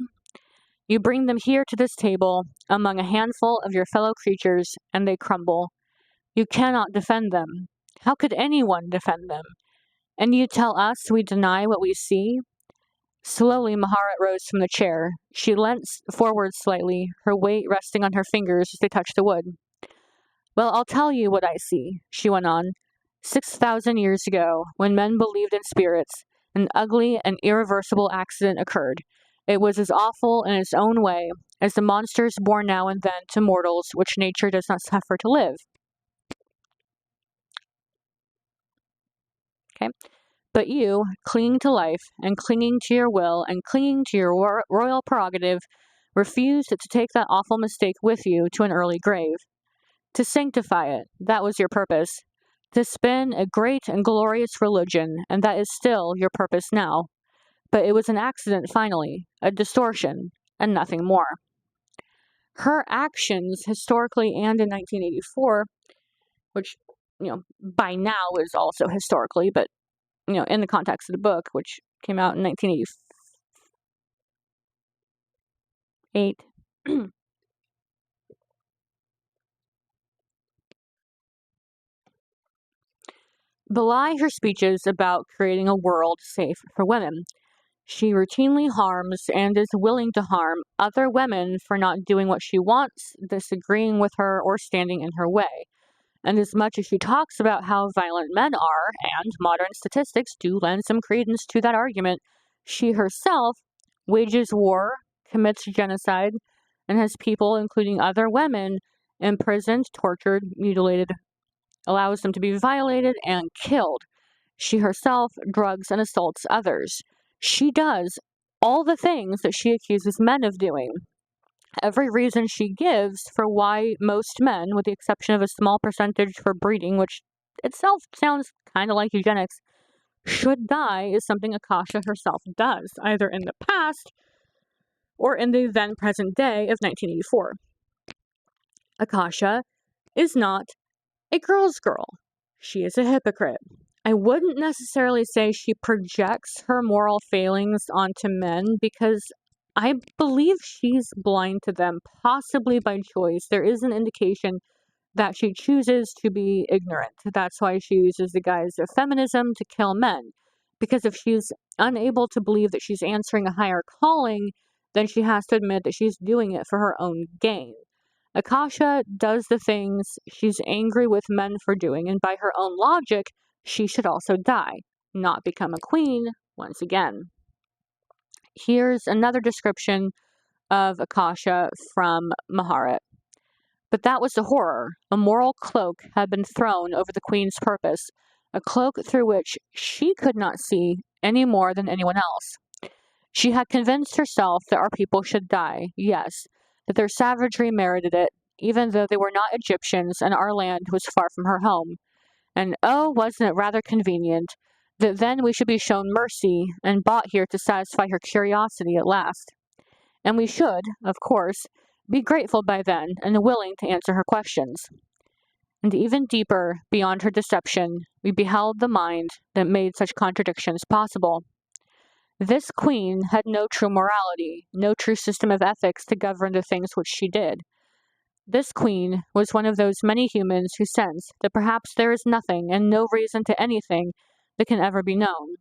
You bring them here to this table, among a handful of your fellow creatures, and they crumble. You cannot defend them. How could anyone defend them? And you tell us we deny what we see? Slowly, Maharet rose from the chair. She leant forward slightly, her weight resting on her fingers as they touched the wood. Well, I'll tell you what I see, she went on. 6,000 years ago, when men believed in spirits, an ugly and irreversible accident occurred. It was as awful in its own way as the monsters born now and then to mortals which nature does not suffer to live. Okay? But you, clinging to life and clinging to your will and clinging to your royal prerogative, refused to take that awful mistake with you to an early grave. To sanctify it, that was your purpose. To spin a great and glorious religion, and that is still your purpose now. But it was an accident finally, a distortion, and nothing more. Her actions, historically and in 1984, which, by now is also historically, but, in the context of the book, which came out in 1988, belie her speeches about creating a world safe for women. She routinely harms and is willing to harm other women for not doing what she wants, disagreeing with her, or standing in her way. And as much as she talks about how violent men are, and modern statistics do lend some credence to that argument, she herself wages war, commits genocide, and has people, including other women, imprisoned, tortured, mutilated, allows them to be violated and killed. She herself drugs and assaults others. She does all the things that she accuses men of doing. Every reason she gives for why most men, with the exception of a small percentage for breeding, which itself sounds kind of like eugenics, should die is something Akasha herself does, either in the past or in the then present day of 1984. Akasha is not a girl's girl. She is a hypocrite. I wouldn't necessarily say she projects her moral failings onto men because I believe she's blind to them, possibly by choice. There is an indication that she chooses to be ignorant. That's why she uses the guise of feminism to kill men. Because if she's unable to believe that she's answering a higher calling, then she has to admit that she's doing it for her own gain. Akasha does the things she's angry with men for doing, and by her own logic, she should also die, not become a queen once again. Here's another description of Akasha from Maharet. But that was the horror. A moral cloak had been thrown over the queen's purpose, a cloak through which she could not see any more than anyone else. She had convinced herself that our people should die, yes, that their savagery merited it, even though they were not Egyptians and our land was far from her home. And oh, wasn't it rather convenient that then we should be shown mercy and brought here to satisfy her curiosity at last. And we should, of course, be grateful by then and willing to answer her questions. And even deeper, beyond her deception, we beheld the mind that made such contradictions possible. This queen had no true morality, no true system of ethics to govern the things which she did. This queen was one of those many humans who sense that perhaps there is nothing and no reason to anything that can ever be known,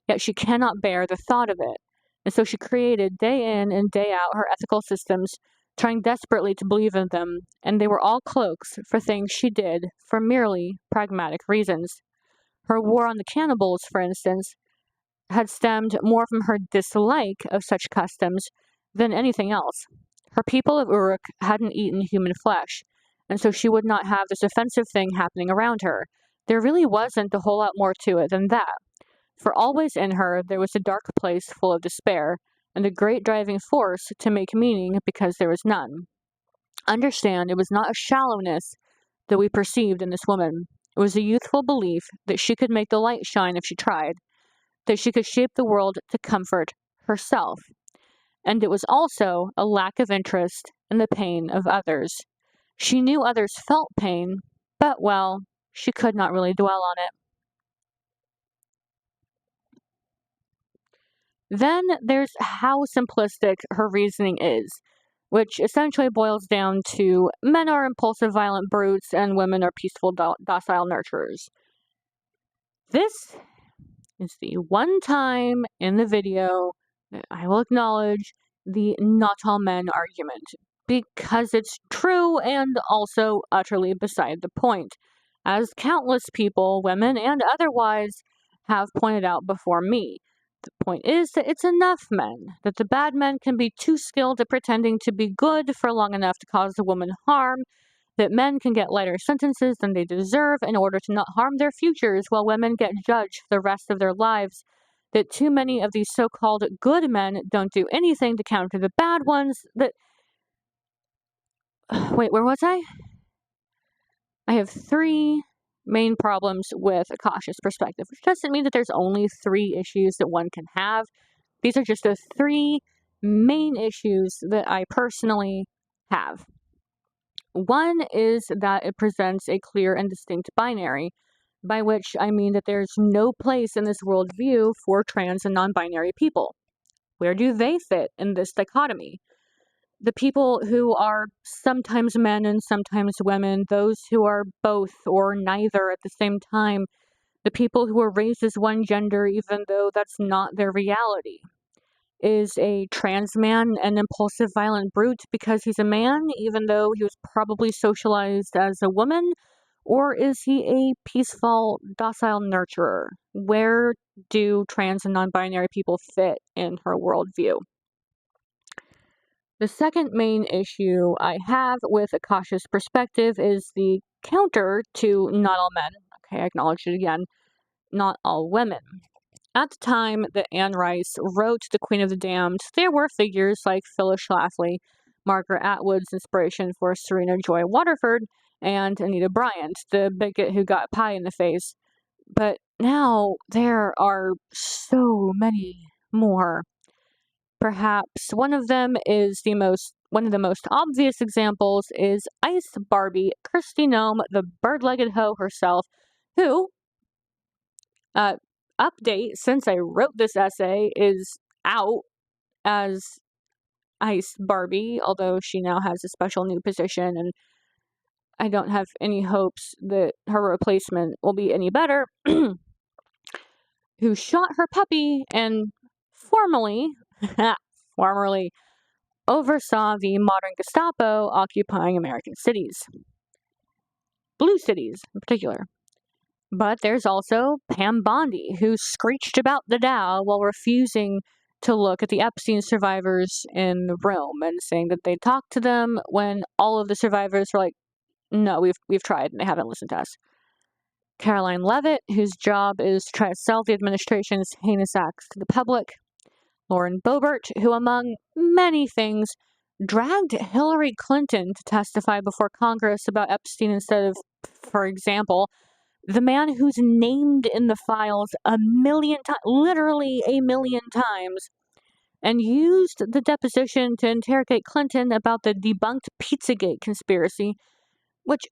yet she cannot bear the thought of it, and so she created day in and day out her ethical systems, trying desperately to believe in them, and they were all cloaks for things she did for merely pragmatic reasons. Her war on the cannibals, for instance, had stemmed more from her dislike of such customs than anything else. Her people of Uruk hadn't eaten human flesh, and so she would not have this offensive thing happening around her. There really wasn't a whole lot more to it than that. For always in her there was a dark place full of despair, and a great driving force to make meaning because there was none. Understand, it was not a shallowness that we perceived in this woman. It was a youthful belief that she could make the light shine if she tried, that she could shape the world to comfort herself. And it was also a lack of interest in the pain of others. She knew others felt pain, but, well, she could not really dwell on it. Then there's how simplistic her reasoning is, which essentially boils down to men are impulsive, violent brutes, and women are peaceful, docile nurturers. This is the one time in the video that I will acknowledge the not all men argument, because it's true and also utterly beside the point, as countless people, women and otherwise, have pointed out before me. The point is that it's enough men, that the bad men can be too skilled at pretending to be good for long enough to cause the woman harm, that men can get lighter sentences than they deserve in order to not harm their futures, while women get judged for the rest of their lives, that too many of these so-called good men don't do anything to counter the bad ones, that... Wait, where was I? I have three main problems with a cautious perspective, which doesn't mean that there's only three issues that one can have. These are just the three main issues that I personally have. One is that it presents a clear and distinct binary, by which I mean that there's no place in this worldview for trans and non-binary people. Where do they fit in this dichotomy? The people who are sometimes men and sometimes women, those who are both or neither at the same time, the people who are raised as one gender even though that's not their reality. Is a trans man an impulsive, violent brute because he's a man, even though he was probably socialized as a woman? Or is he a peaceful, docile nurturer? Where do trans and non-binary people fit in her worldview? The second main issue I have with a cautious perspective is the counter to not all men. Okay, I acknowledge it again. Not all women. At the time that Anne Rice wrote The Queen of the Damned, there were figures like Phyllis Schlafly, Margaret Atwood's inspiration for Serena Joy Waterford, and Anita Bryant, the bigot who got pie in the face. But now there are so many more. Perhaps one of the most obvious examples is Ice Barbie, Kirsty Gnome, the bird-legged hoe herself, who, update, since I wrote this essay, is out as Ice Barbie, although she now has a special new position, and I don't have any hopes that her replacement will be any better, who shot her puppy and formerly oversaw the modern Gestapo occupying American cities. Blue cities, in particular. But there's also Pam Bondi, who screeched about the Dow while refusing to look at the Epstein survivors in the room and saying that they talked to them when all of the survivors were like, no, we've tried and they haven't listened to us. Caroline Leavitt, whose job is to try to sell the administration's heinous acts to the public. Lauren Boebert, who among many things dragged Hillary Clinton to testify before Congress about Epstein instead of, for example, the man who's named in the files a million times, literally a million times, and used the deposition to interrogate Clinton about the debunked Pizzagate conspiracy, which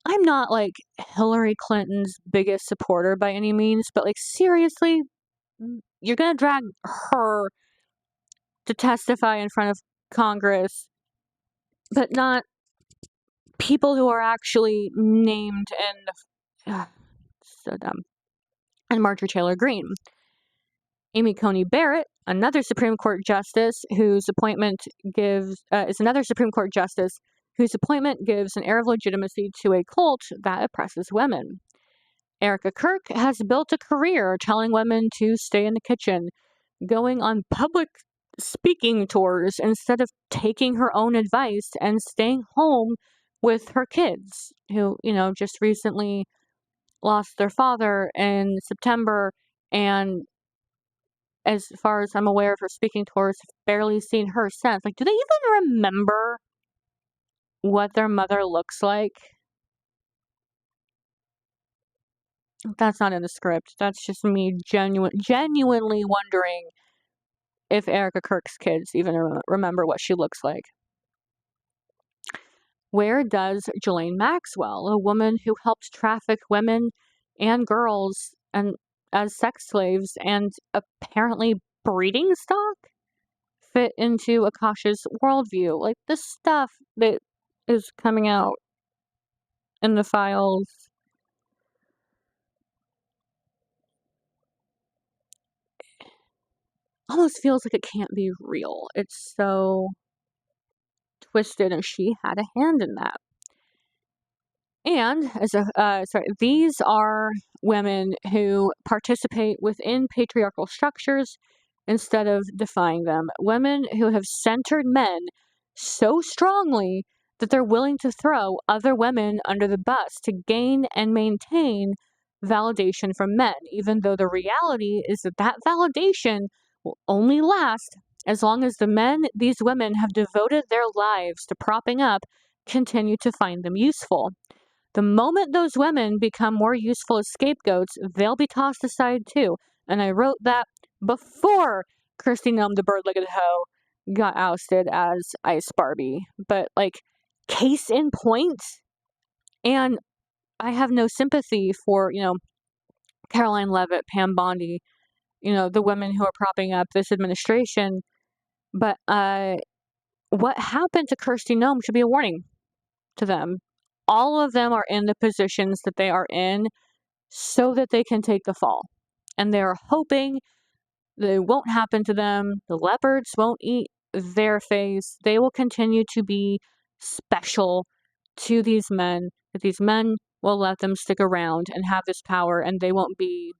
I'm not like Hillary Clinton's biggest supporter by any means, but like seriously, you're going to drag her to testify in front of Congress, but not people who are actually named and so dumb. And Marjorie Taylor Greene. Amy Coney Barrett, another Supreme Court justice whose appointment gives an air of legitimacy to a cult that oppresses women. Erica Kirk has built a career telling women to stay in the kitchen, going on public speaking tours instead of taking her own advice and staying home with her kids, who, just recently lost their father in September, and as far as I'm aware of her speaking tours, have barely seen her since. Like, do they even remember what their mother looks like? That's not in the script. That's just me genuinely wondering if Erica Kirk's kids even remember what she looks like. Where does Ghislaine Maxwell, a woman who helped traffic women and girls and as sex slaves and apparently breeding stock, fit into Akasha's worldview? Like, the stuff that is coming out in the files almost feels like it can't be real. It's so twisted, and she had a hand in that. And these are women who participate within patriarchal structures instead of defying them. Women who have centered men so strongly that they're willing to throw other women under the bus to gain and maintain validation from men, even though the reality is that validation will only last as long as the men these women have devoted their lives to propping up continue to find them useful. The moment those women become more useful as scapegoats, they'll be tossed aside too. And I wrote that before Kirsty Nome, the bird-legged hoe, got ousted as Ice Barbie. But, like, case in point, and I have no sympathy for, Caroline Leavitt, Pam Bondi, the women who are propping up this administration. But what happened to Kirsty Nome should be a warning to them. All of them are in the positions that they are in so that they can take the fall. And they're hoping that it won't happen to them. The leopards won't eat their face. They will continue to be special to these men, that these men will let them stick around and have this power, and they won't be,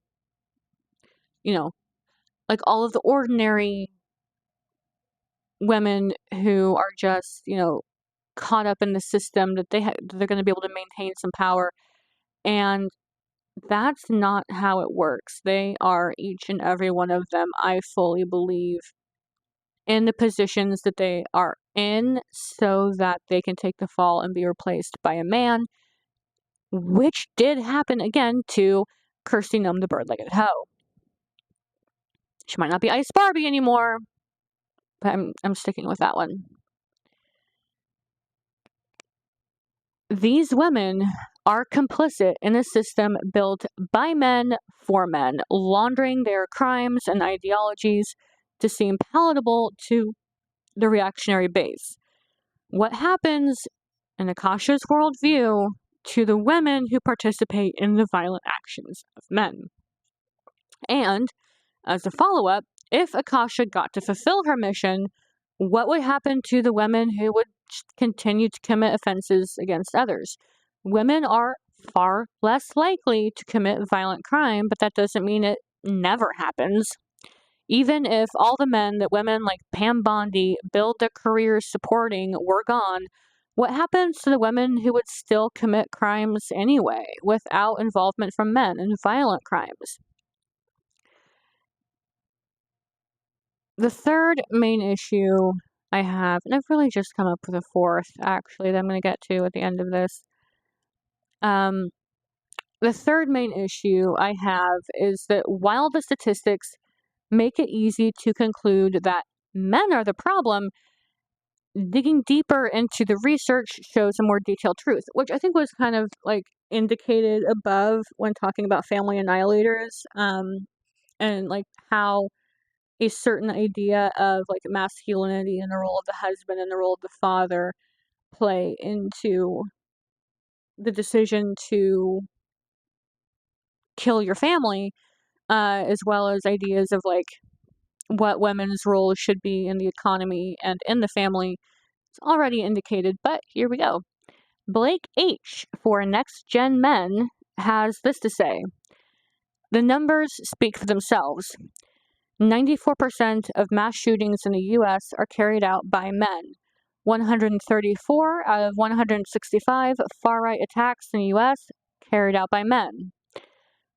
like all of the ordinary women who are just, caught up in the system, that they're going to be able to maintain some power. And that's not how it works. They are, each and every one of them, I fully believe, in the positions that they are in so that they can take the fall and be replaced by a man, which did happen again to Kirsty Nome, the bird-legged hoe. She might not be Ice Barbie anymore, but I'm sticking with that one. These women are complicit in a system built by men for men, laundering their crimes and ideologies to seem palatable to the reactionary base. What happens in Akasha's worldview to the women who participate in the violent actions of men? And as a follow-up, if Akasha got to fulfill her mission, what would happen to the women who would continue to commit offenses against others? Women are far less likely to commit violent crime, but that doesn't mean it never happens. Even if all the men that women like Pam Bondi build their careers supporting were gone, what happens to the women who would still commit crimes anyway without involvement from men in violent crimes? The third main issue I have, and I've really just come up with a fourth, actually, that I'm going to get to at the end of this. The third main issue I have is that while the statistics make it easy to conclude that men are the problem, digging deeper into the research shows a more detailed truth, which I think was kind of like indicated above when talking about family annihilators, and like how a certain idea of like masculinity and the role of the husband and the role of the father play into the decision to kill your family, as well as ideas of like what women's role should be in the economy and in the family. It's already indicated, but here we go. Blake H. for Next Gen Men has this to say: the numbers speak for themselves. 94% of mass shootings in the U.S. are carried out by men. 134 out of 165 far-right attacks in the U.S. carried out by men.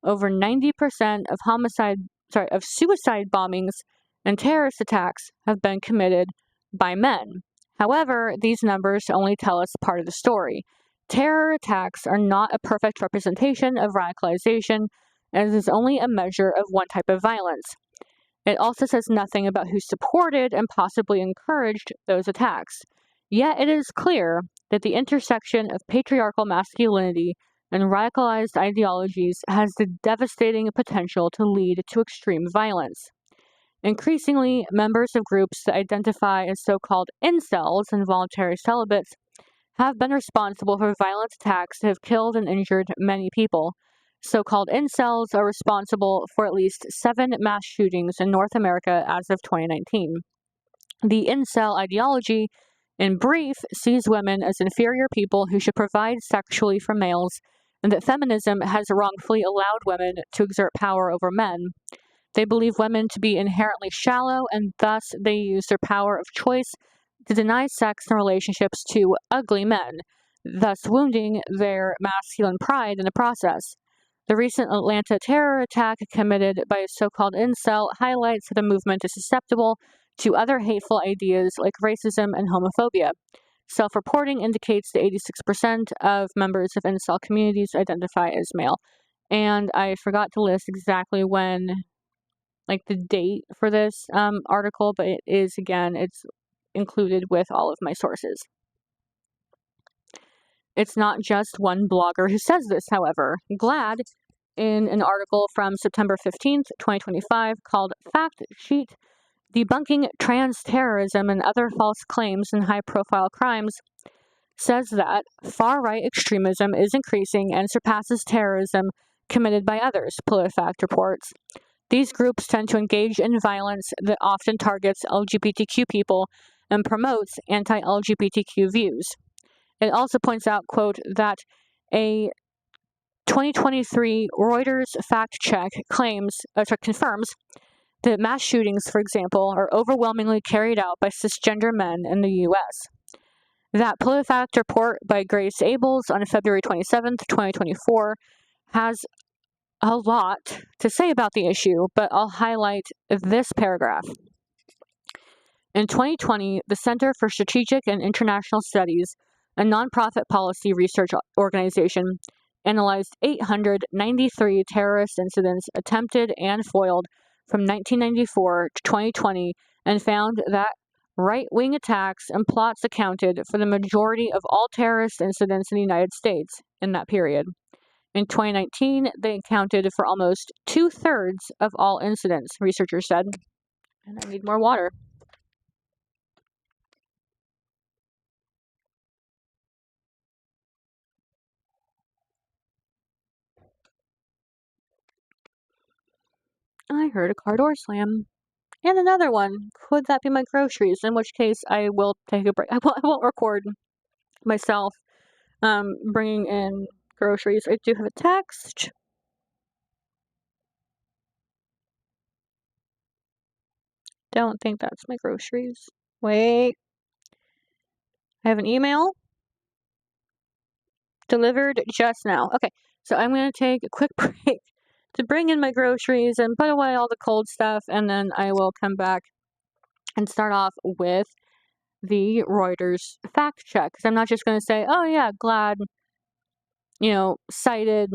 Over 90% of suicide bombings and terrorist attacks have been committed by men. However, these numbers only tell us part of the story. Terror attacks are not a perfect representation of radicalization, as it is only a measure of one type of violence. It also says nothing about who supported and possibly encouraged those attacks. Yet it is clear that the intersection of patriarchal masculinity and radicalized ideologies has the devastating potential to lead to extreme violence. Increasingly, members of groups that identify as so-called incels, involuntary celibates, have been responsible for violent attacks that have killed and injured many people. So-called incels are responsible for at least 7 mass shootings in North America as of 2019. The incel ideology, in brief, sees women as inferior people who should provide sexually for males, and that feminism has wrongfully allowed women to exert power over men. They believe women to be inherently shallow, and thus they use their power of choice to deny sex and relationships to ugly men, thus wounding their masculine pride in the process. The recent Atlanta terror attack committed by a so-called incel highlights that the movement is susceptible to other hateful ideas like racism and homophobia. Self-reporting indicates that 86% of members of incel communities identify as male. And I forgot to list exactly when, like the date for this article, but it is, again, it's included with all of my sources. It's not just one blogger who says this, however. GLAAD, in an article from September 15th, 2025, called Fact Sheet: Debunking Trans Terrorism and Other False Claims in High-Profile Crimes, says that far-right extremism is increasing and surpasses terrorism committed by others, PolitiFact reports. These groups tend to engage in violence that often targets LGBTQ people and promotes anti-LGBTQ views. It also points out, quote, that a 2023 Reuters fact check confirms that mass shootings, for example, are overwhelmingly carried out by cisgender men in the U.S. That PolitiFact report by Grace Ables on February 27th, 2024, has a lot to say about the issue, but I'll highlight this paragraph. In 2020, the Center for Strategic and International Studies, a nonprofit policy research organization, analyzed 893 terrorist incidents attempted and foiled from 1994 to 2020 and found that right-wing attacks and plots accounted for the majority of all terrorist incidents in the United States in that period. In 2019, they accounted for almost 2/3 of all incidents, researchers said. And I need more water. I heard a car door slam. And another one. Could that be my groceries? In which case, I will take a break. I won't record myself bringing in groceries. I do have a text. Don't think that's my groceries. Wait. I have an email. Delivered just now. Okay, so I'm going to take a quick break to bring in my groceries and put away all the cold stuff, and then I will come back and start off with the Reuters fact check. Because I'm not just going to say, oh yeah, GLAAD, cited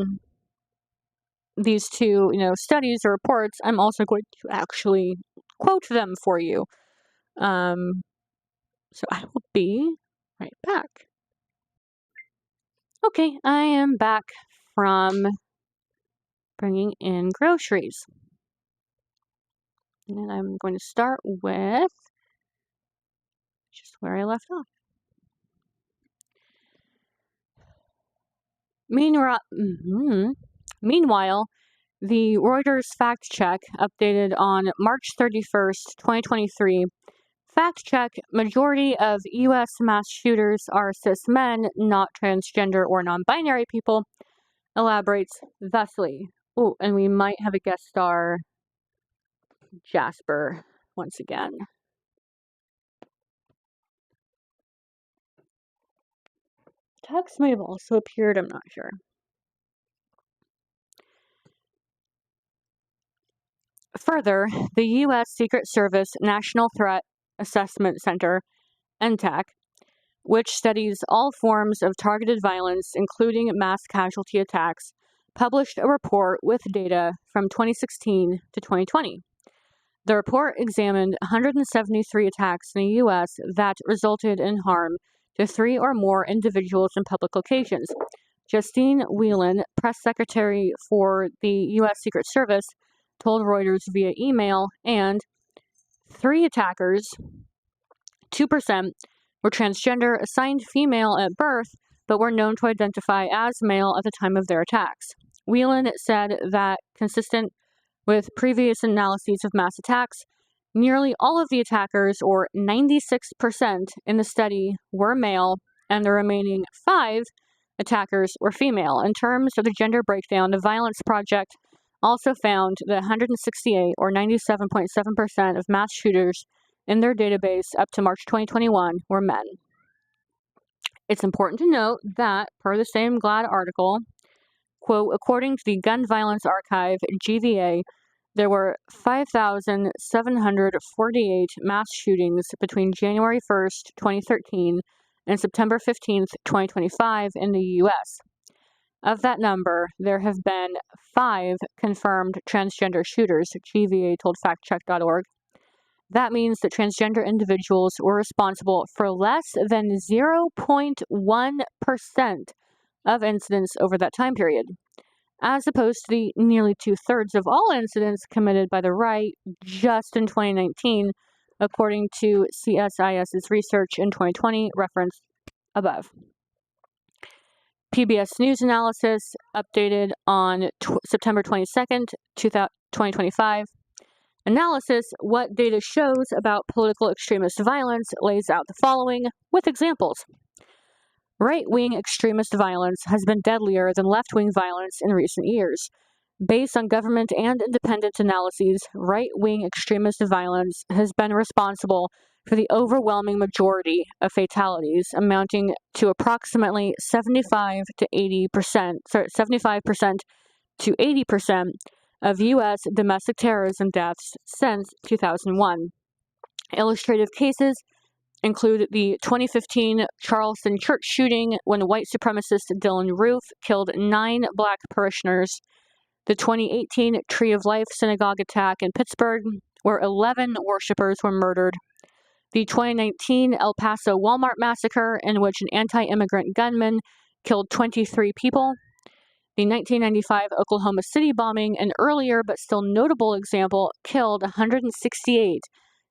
these two, studies or reports, I'm also going to actually quote them for you. So I will be right back. Okay, I am back from bringing in groceries. And I'm going to start with just where I left off. Meanwhile, the Reuters fact check updated on March 31st, 2023. Fact check: majority of U.S. mass shooters are cis men, not transgender or non-binary people. Elaborates thusly. Oh, and we might have a guest star, Jasper, once again. Text may have also appeared, I'm not sure. Further, the U.S. Secret Service National Threat Assessment Center, NTAC, which studies all forms of targeted violence, including mass casualty attacks, published a report with data from 2016 to 2020. The report examined 173 attacks in the U.S. that resulted in harm to 3 or more individuals in public locations. Justine Whelan, press secretary for the U.S. Secret Service, told Reuters via email, and 3 attackers, 2%, were transgender, assigned female at birth, but were known to identify as male at the time of their attacks. Whelan said that, consistent with previous analyses of mass attacks, nearly all of the attackers, or 96% in the study, were male, and the remaining 5 attackers were female. In terms of the gender breakdown, the Violence Project also found that 168, or 97.7%, of mass shooters in their database up to March 2021 were men. It's important to note that, per the same GLAAD article, quote, according to the Gun Violence Archive, GVA, there were 5,748 mass shootings between January 1st, 2013 and September 15th, 2025 in the U.S. Of that number, there have been 5 confirmed transgender shooters, GVA told factcheck.org. That means that transgender individuals were responsible for less than 0.1% of incidents over that time period, as opposed to the nearly 2/3 of all incidents committed by the right just in 2019, according to CSIS's research in 2020, referenced above. PBS News analysis updated on September 22nd, 2025. Analysis: what data shows about political extremist violence lays out the following, with examples. Right-wing extremist violence has been deadlier than left-wing violence in recent years. Based on government and independent analyses, right-wing extremist violence has been responsible for the overwhelming majority of fatalities, amounting to approximately 75% to 80% of U.S. domestic terrorism deaths since 2001. Illustrative cases include the 2015 Charleston church shooting, when white supremacist Dylan Roof killed 9 black parishioners, the 2018 Tree of Life synagogue attack in Pittsburgh, where 11 worshippers were murdered, the 2019 El Paso Walmart massacre, in which an anti-immigrant gunman killed 23 people, the 1995 Oklahoma City bombing, an earlier but still notable example, killed 168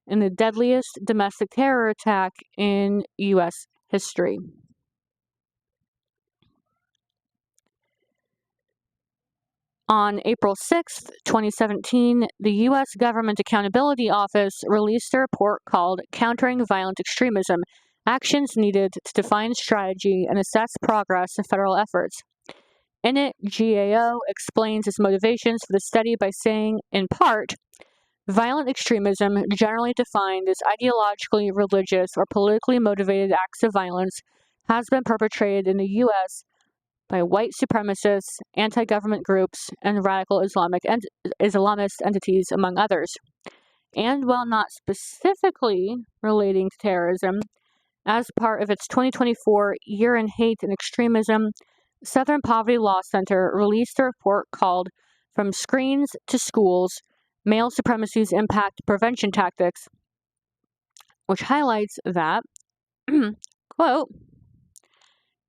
in the deadliest domestic terror attack in U.S. history. On April 6, 2017, the U.S. Government Accountability Office released a report called Countering Violent Extremism: Actions Needed to Define Strategy and Assess Progress of Federal Efforts. In it, GAO explains its motivations for the study by saying, in part, violent extremism, generally defined as ideologically, religious, or politically motivated acts of violence, has been perpetrated in the U.S. by white supremacists, anti-government groups, and radical Islamist entities, among others. And while not specifically relating to terrorism, as part of its 2024 Year in Hate and Extremism, Southern Poverty Law Center released a report called From screens to schools, male supremacy's impact prevention tactics, which highlights that, quote,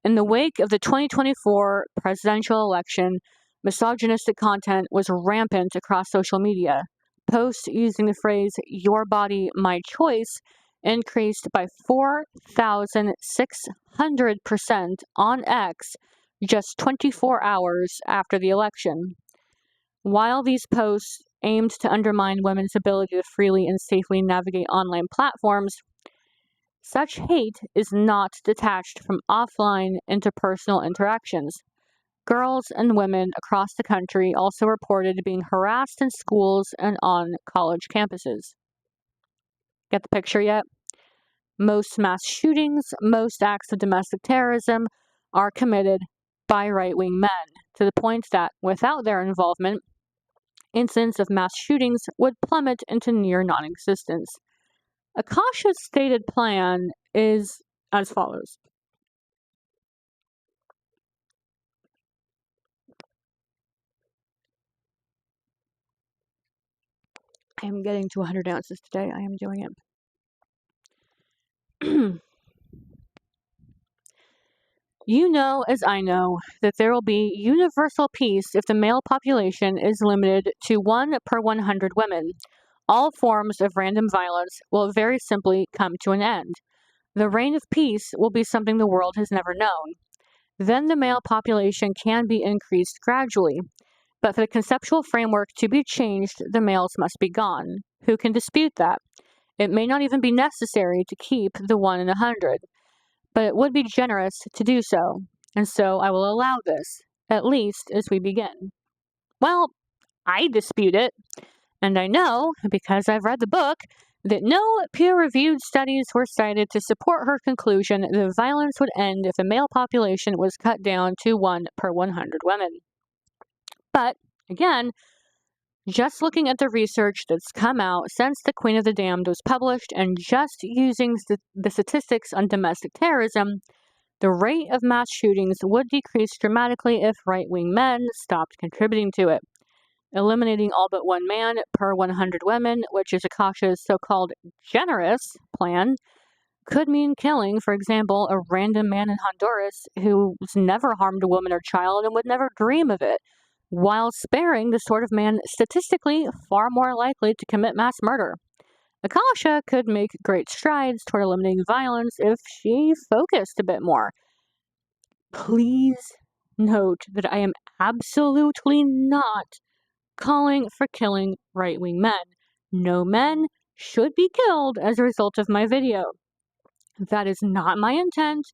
in the wake of the 2024 presidential election, misogynistic content was rampant across social media. Posts using the phrase, your body, my choice, increased by 4,600% on X just 24 hours after the election. While these posts aimed to undermine women's ability to freely and safely navigate online platforms, such hate is not detached from offline interpersonal interactions. Girls and women across the country also reported being harassed in schools and on college campuses. Get the picture yet? Most mass shootings, most acts of domestic terrorism are committed by right-wing men, to the point that without their involvement, incidents of mass shootings would plummet into near non-existence. Akasha's stated plan is as follows. I am getting to 100 ounces today. I am doing it. You know, as I know, that there will be universal peace if the male population is limited to 1 per 100 women. All forms of random violence will very simply come to an end. The reign of peace will be something the world has never known. Then the male population can be increased gradually. But for the conceptual framework to be changed, the males must be gone. Who can dispute that? It may not even be necessary to keep the 1 in 100, but it would be generous to do so, and so I will allow this, at least as we begin. Well, I dispute it, and I know, because I've read the book, that no peer-reviewed studies were cited to support her conclusion that violence would end if the male population was cut down to 1 per 100 women. But, again, just looking at the research that's come out since The Queen of the Damned was published and just using the statistics on domestic terrorism, the rate of mass shootings would decrease dramatically if right-wing men stopped contributing to it. Eliminating all but 1 man per 100 women, which is Akasha's so-called generous plan, could mean killing, for example, a random man in Honduras who's never harmed a woman or child and would never dream of it, while sparing the sort of man statistically far more likely to commit mass murder. Akasha could make great strides toward eliminating violence if she focused a bit more. Please note that I am absolutely not calling for killing right-wing men. No men should be killed as a result of my video. That is not my intent,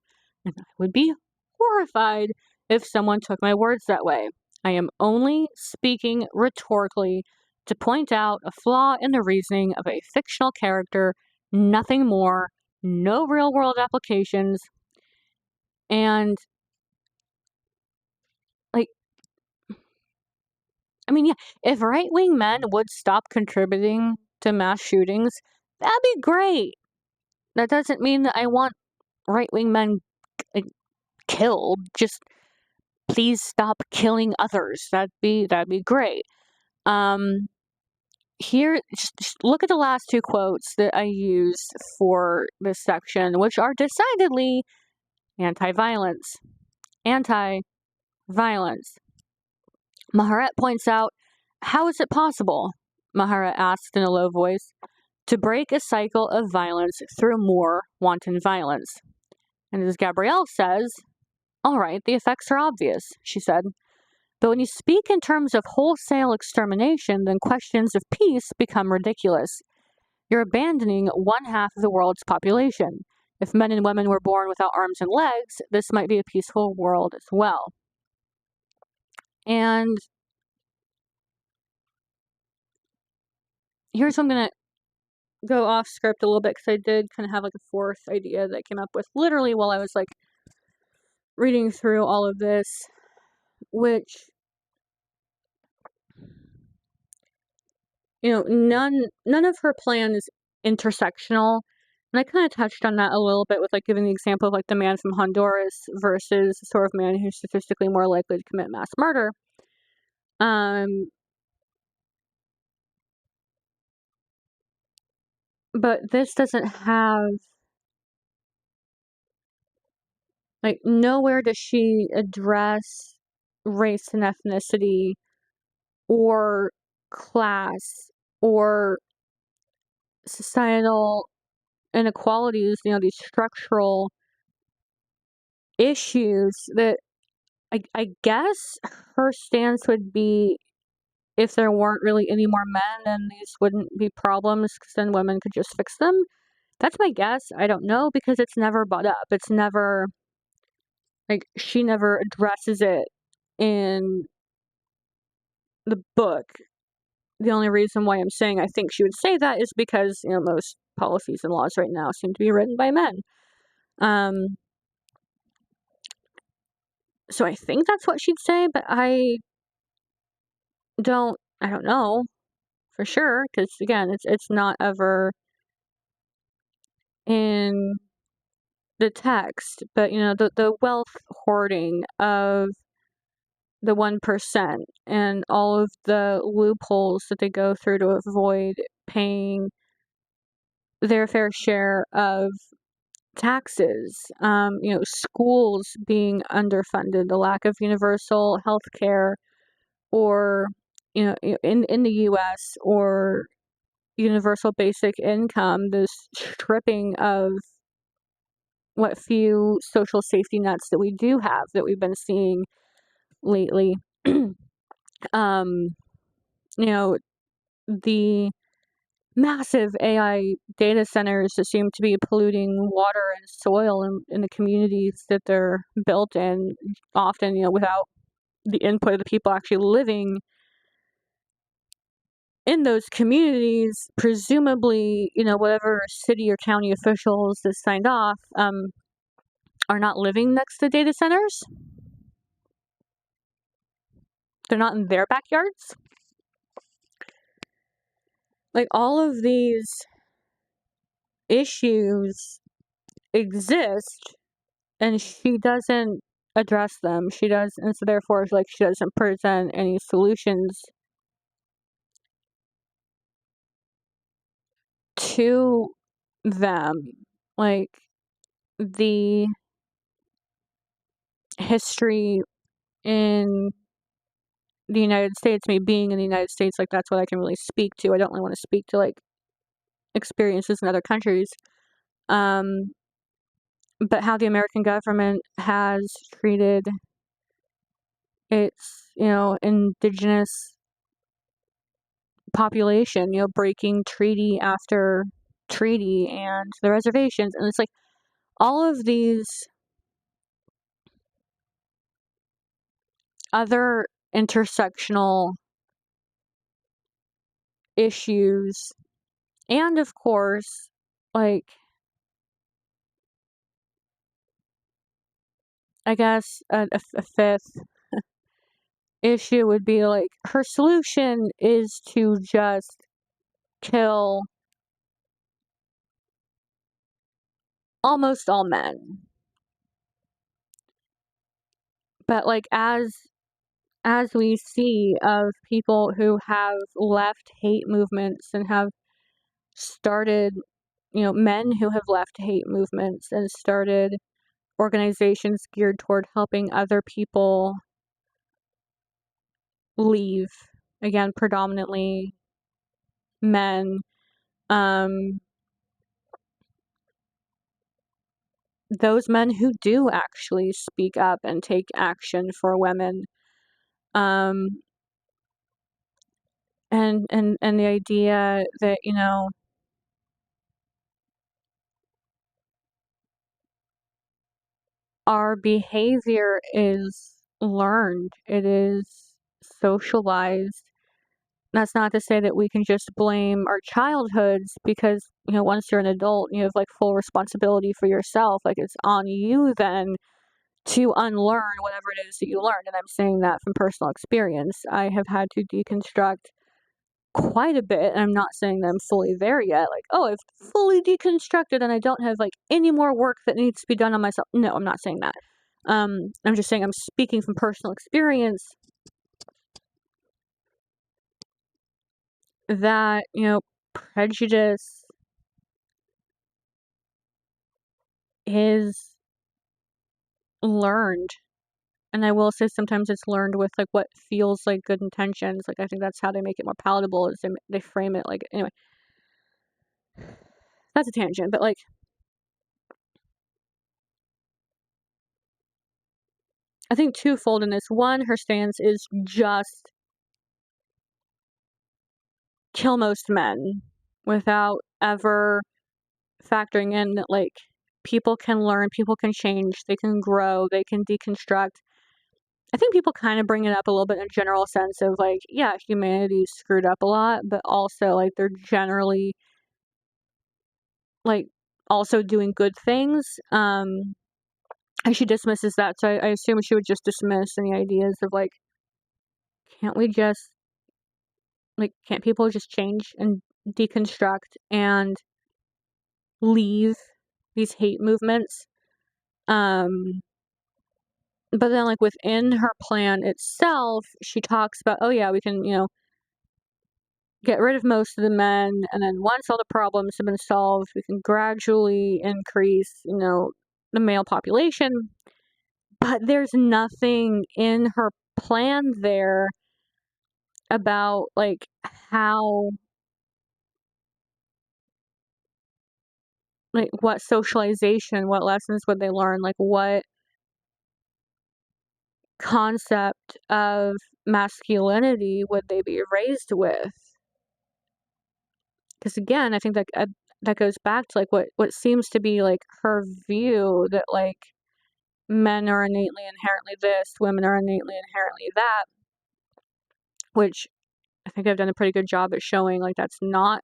and I would be horrified if someone took my words that way. I am only speaking rhetorically to point out a flaw in the reasoning of a fictional character, nothing more, no real-world applications, and, yeah, if right-wing men would stop contributing to mass shootings, that'd be great. That doesn't mean that I want right-wing men killed. Just please stop killing others. That'd be great. Here, just look at the last 2 quotes that I used for this section, which are decidedly anti-violence. Anti-violence. Maharet points out, how is it possible, Maharet asked in a low voice, to break a cycle of violence through more wanton violence? And as Gabrielle says, all right, the effects are obvious, she said. But when you speak in terms of wholesale extermination, then questions of peace become ridiculous. You're abandoning 1/2 of the world's population. If men and women were born without arms and legs, this might be a peaceful world as well. And here's what I'm going to go off script a little bit, because I did kind of have like a 4th idea that I came up with literally while I was like reading through all of this, which, none of her plan is intersectional. And I kind of touched on that a little bit with like giving the example of like the man from Honduras versus the sort of man who's statistically more likely to commit mass murder. But this doesn't have, like, nowhere does she address race and ethnicity or class or societal inequalities, these structural issues that I guess her stance would be if there weren't really any more men, then these wouldn't be problems because then women could just fix them. That's my guess. I don't know because it's never brought up. It's never, like, she never addresses it in the book. The only reason why I'm saying I think she would say that is because, most policies and laws right now seem to be written by men. Um, so I think that's what she'd say, but I don't know for sure because again, it's not ever in the text, but the wealth hoarding of the 1% and all of the loopholes that they go through to avoid paying their fair share of taxes, schools being underfunded, the lack of universal health care, or in the US, or universal basic income, this stripping of what few social safety nets that we do have that we've been seeing lately. um, you know, the massive AI data centers that seem to be polluting water and soil in the communities that they're built in, often, without the input of the people actually living in those communities. Presumably, whatever city or county officials that signed off are not living next to data centers. They're not in their backyards. Like, all of these issues exist and she doesn't address them. She does, and so therefore, like, she doesn't present any solutions to them. Like, the history in the United States, me being in the United States, like, that's what I can really speak to. I don't really want to speak to, like, experiences in other countries. Um, but how the American government has treated its, indigenous population, breaking treaty after treaty and the reservations. And it's like all of these other intersectional issues. And of course, like, I guess a fifth issue would be like her solution is to just kill almost all men. But like, as we see of people who have left hate movements and have started, men who have left hate movements and started organizations geared toward helping other people leave, again, predominantly men, um, those men who do actually speak up and take action for women, um, and the idea that, our behavior is learned, it is socialized. That's not to say that we can just blame our childhoods because, once you're an adult, you have like full responsibility for yourself. Like, it's on you then to unlearn whatever it is that you learned. And I'm saying that from personal experience. I have had to deconstruct quite a bit. And I'm not saying that I'm fully there yet. Like, oh, I've fully deconstructed and I don't have like any more work that needs to be done on myself. No, I'm not saying that. I'm just saying I'm speaking from personal experience that, prejudice is learned. And I will say sometimes it's learned with, like, what feels like good intentions. Like, I think that's how they make it more palatable is they frame it like anyway, that's a tangent, but, like, I think twofold in this. One, her stance is just kill most men without ever factoring in that, like, people can learn, people can change, they can grow, they can deconstruct. I think people kind of bring it up a little bit in a general sense of, like, yeah, humanity's screwed up a lot, but also, like, they're generally, like, also doing good things. And she dismisses that, so I assume she would just dismiss any ideas of, like, can't we just, like, can't people just change and deconstruct and leave these hate movements? Um, but then, like, within her plan itself, she talks about, oh yeah, we can, get rid of most of the men, and then once all the problems have been solved, we can gradually increase, the male population. But there's nothing in her plan there about, like, how, like, what socialization, what lessons would they learn, like, what concept of masculinity would they be raised with? Because again, I think that goes back to, like, what seems to be, like, her view that, like, men are innately inherently this, women are innately inherently that, which I think I've done a pretty good job at showing, like, that's not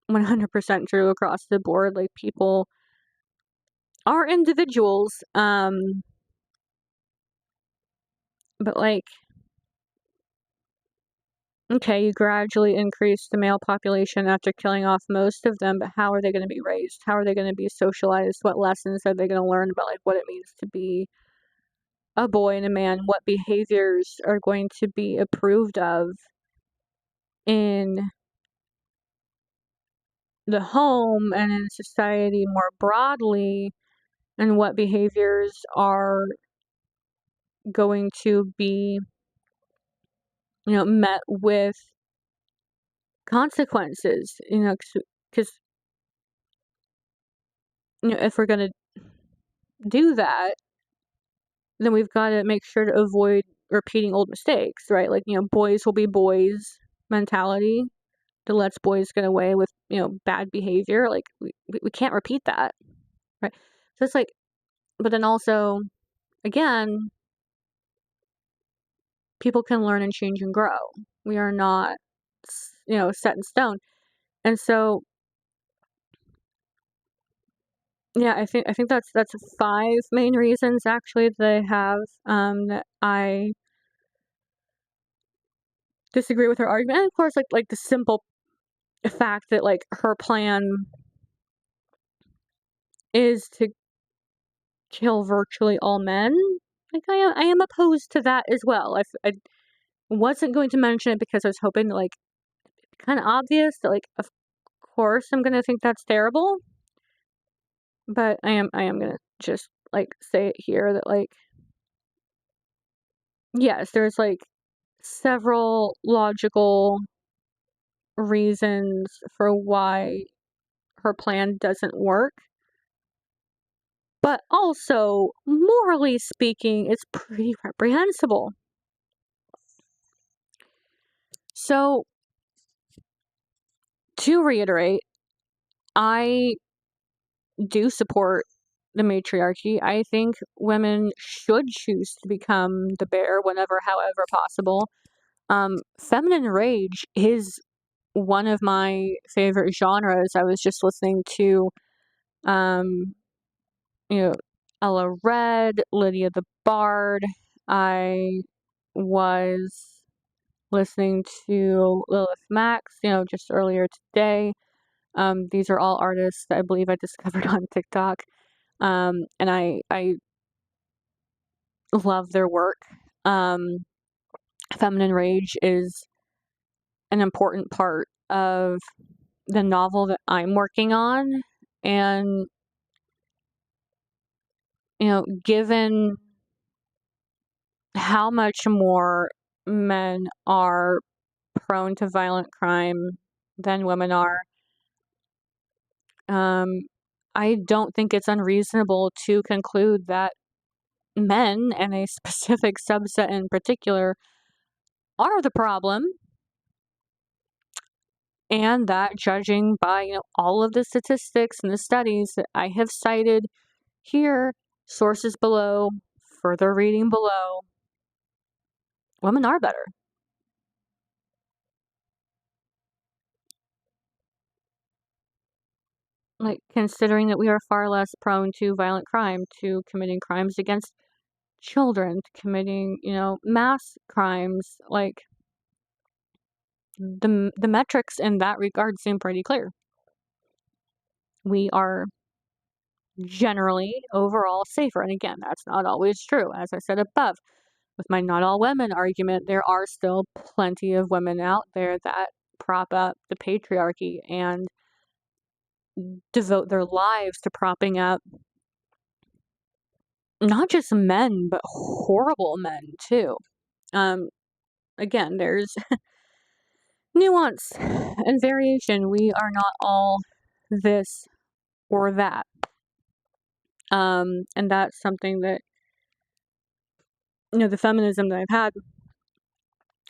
100% true across the board. Like, people are individuals, but, like, okay, you gradually increase the male population after killing off most of them, but how are they gonna be raised? How are they gonna be socialized? What lessons are they gonna learn about, like, what it means to be a boy and a man? What behaviors are going to be approved of in the home and in society more broadly, and what behaviors are going to be, met with consequences, because if we're gonna do that, then we've got to make sure to avoid repeating old mistakes, right? Like, boys will be boys mentality that lets boys get away with, bad behavior. Like, we can't repeat that, right? So it's like, but then also, again, people can learn and change and grow. We are not, set in stone. And so, yeah, I think that's 5 main reasons actually that I have, that I disagree with her argument. And of course, like the simple fact that, like, her plan is to kill virtually all men. Like, I am opposed to that as well. I wasn't going to mention it because I was hoping that, like, kind of obvious that, like, of course I'm gonna think that's terrible, but I am gonna just, like, say it here that, like, yes, there's, like, several logical reasons for why her plan doesn't work, but also, morally speaking, it's pretty reprehensible. So, to reiterate, I do support the matriarchy. I think women should choose to become the bear whenever, however possible. Feminine rage is one of my favorite genres. I was just listening to, um, you know, Ella Red, Lydia the Bard. I was listening to Lilith Max, just earlier today. These are all artists that I believe I discovered on TikTok. And I love their work. Um, Feminine Rage is an important part of the novel that I'm working on, and given how much more men are prone to violent crime than women are, I don't think it's unreasonable to conclude that men, and a specific subset in particular, are the problem, and that, judging by all of the statistics and the studies that I have cited here, sources below, further reading below, women are better. Like, considering that we are far less prone to violent crime, to committing crimes against children, to committing, mass crimes, like, the metrics in that regard seem pretty clear. We are generally overall safer. And again, that's not always true. As I said above, with my not all women argument, there are still plenty of women out there that prop up the patriarchy and devote their lives to propping up not just men, but horrible men too. Again, there's nuance and variation. We are not all this or that. And that's something that, the feminism that I've had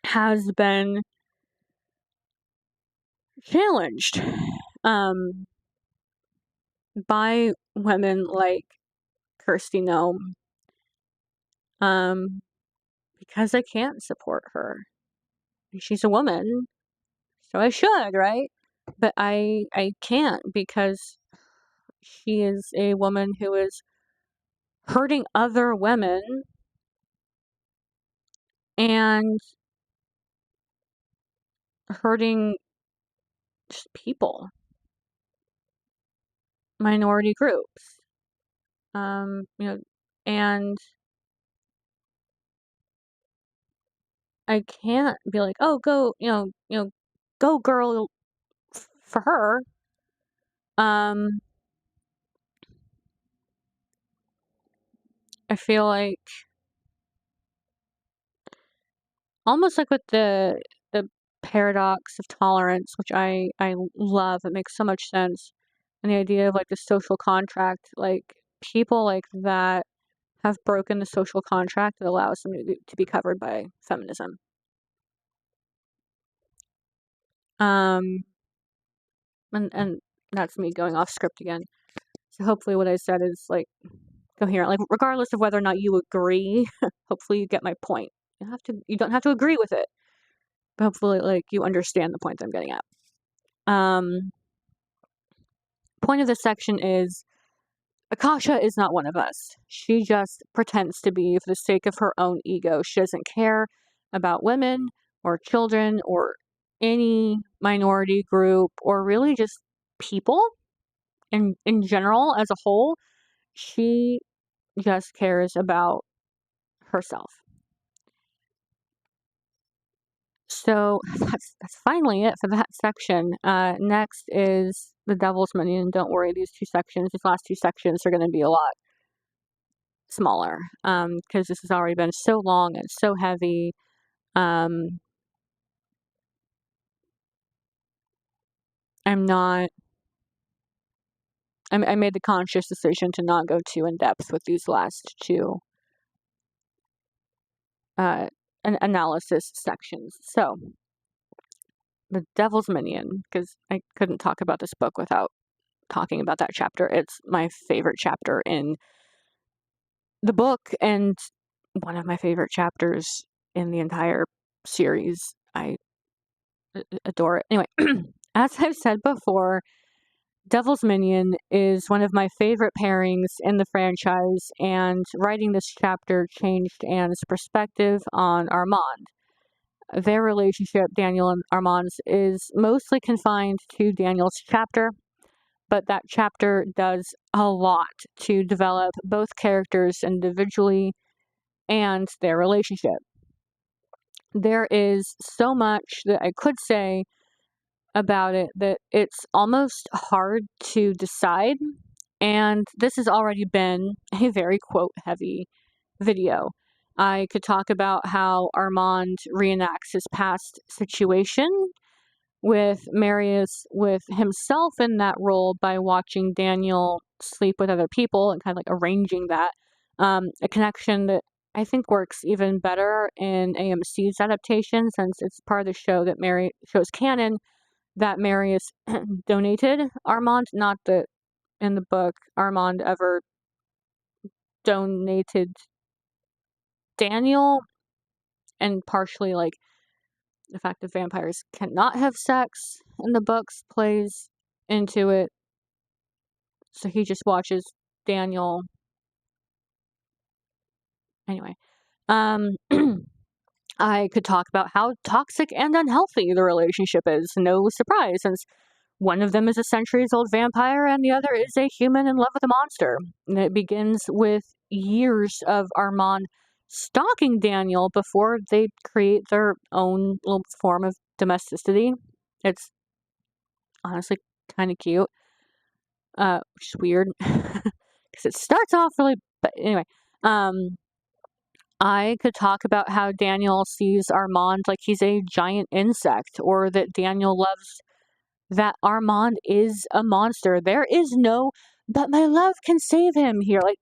has been challenged, by women like Kirsty Nome, because I can't support her. She's a woman, so I should, right? But I can't, because she is a woman who is hurting other women and hurting just people, minority groups, and I can't be like, oh, go, go girl for her. I feel like, almost like with the paradox of tolerance, which I love. It makes so much sense. And the idea of like the social contract, like people like that have broken the social contract that allows them to be covered by feminism. And that's me going off script again. So hopefully what I said is like coherent. Like, regardless of whether or not you agree, hopefully you get my point. You don't have to agree with it, but hopefully like you understand the point that I'm getting at. Point of this section is Akasha is not one of us. She just pretends to be for the sake of her own ego. She doesn't care about women or children or any minority group or really just people in general as a whole. She just cares about herself. So that's finally it for that section. Next is the Devil's Minion. Don't worry, these last two sections are going to be a lot smaller, because this has already been so long and so heavy. I'm not. I made the conscious decision to not go too in depth with these last two analysis sections. So, the Devil's Minion, because I couldn't talk about this book without talking about that chapter. It's my favorite chapter in the book and one of my favorite chapters in the entire series. I adore it. Anyway, as I've said before, Devil's Minion is one of my favorite pairings in the franchise, and writing this chapter changed Anne's perspective on Armand. Their relationship, Daniel and Armand's, is mostly confined to Daniel's chapter, but that chapter does a lot to develop both characters individually and their relationship. There is so much that I could say about it that it's almost hard to decide, And this has already been a very quote-heavy video. I could talk about how Armand reenacts his past situation with Marius, with himself in that role by watching Daniel sleep with other people and kind of like arranging that. A connection that I think works even better in AMC's adaptation, since it's part of the show that show's canon, that Marius donated Armand, not that in the book Armand ever donated Daniel, and partially like the fact that vampires cannot have sex in the books plays into it. So he just watches Daniel. Anyway, I could talk about how toxic and unhealthy the relationship is. No surprise, since one of them is a centuries-old vampire and the other is a human in love with a monster. And it begins with years of Armand stalking Daniel before they create their own little form of domesticity. It's honestly kind of cute, which is weird because it starts off really. But anyway, I could talk about how Daniel sees Armand like he's a giant insect, or that Daniel loves that Armand is a monster. There is no, but my love can save him here. Like,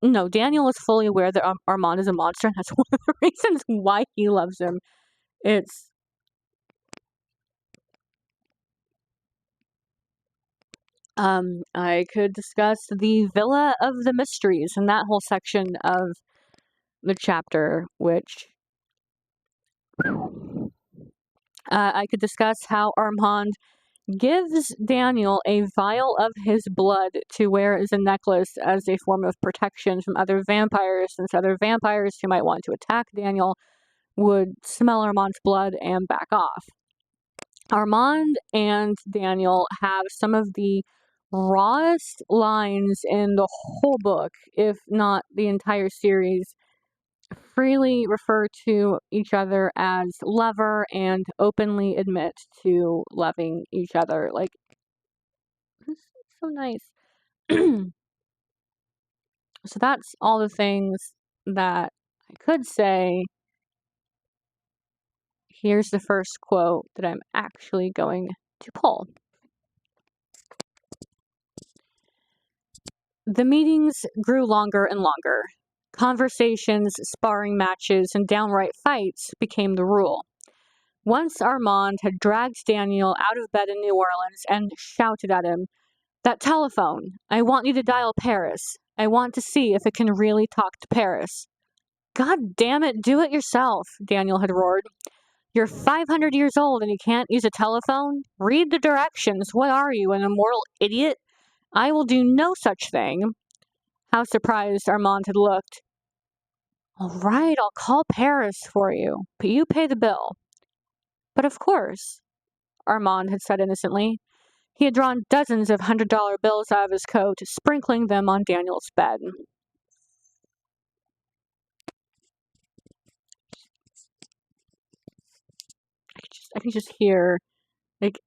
no, Daniel is fully aware that Armand is a monster, and that's one of the reasons why he loves him. It's I could discuss the Villa of the Mysteries and that whole section of the chapter, which I could discuss how Armand gives Daniel a vial of his blood to wear as a necklace as a form of protection from other vampires, since other vampires who might want to attack Daniel would smell Armand's blood and back off. Armand and Daniel have some of the rawest lines in the whole book, if not the entire series. Freely refer to each other as lover and openly admit to loving each other. Like, this is so nice. So that's all the things that I could say. Here's the first quote that I'm actually going to pull. The meetings grew longer and longer. Conversations, sparring matches, and downright fights became the rule. Once Armand had dragged Daniel out of bed in New Orleans and shouted at him, "That telephone! I want you to dial Paris. I want to see if it can really talk to Paris." "God damn it, do it yourself," Daniel had roared. "You're 500 years old and you can't use a telephone? Read the directions. What are you, an immoral idiot? I will do no such thing." How surprised Armand had looked. "All right, I'll call Paris for you, but you pay the bill." "But of course," Armand had said innocently. He had drawn dozens of $100 bills out of his coat, sprinkling them on Daniel's bed. I can just hear, like,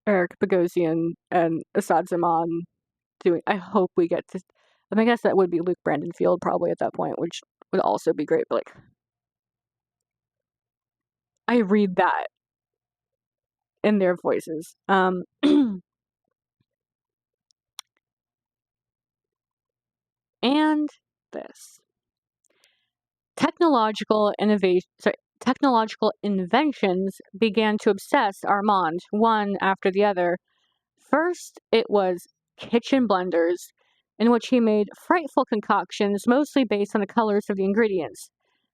Eric Bogosian and Asad Zaman doing. I hope we get to. I mean, I guess that would be Luke Brandon Field probably at that point, which would also be great. But like, I read that in their voices. And this technological inventions began to obsess Armand, one after the other. First, it was kitchen blenders, in which he made frightful concoctions mostly based on the colors of the ingredients.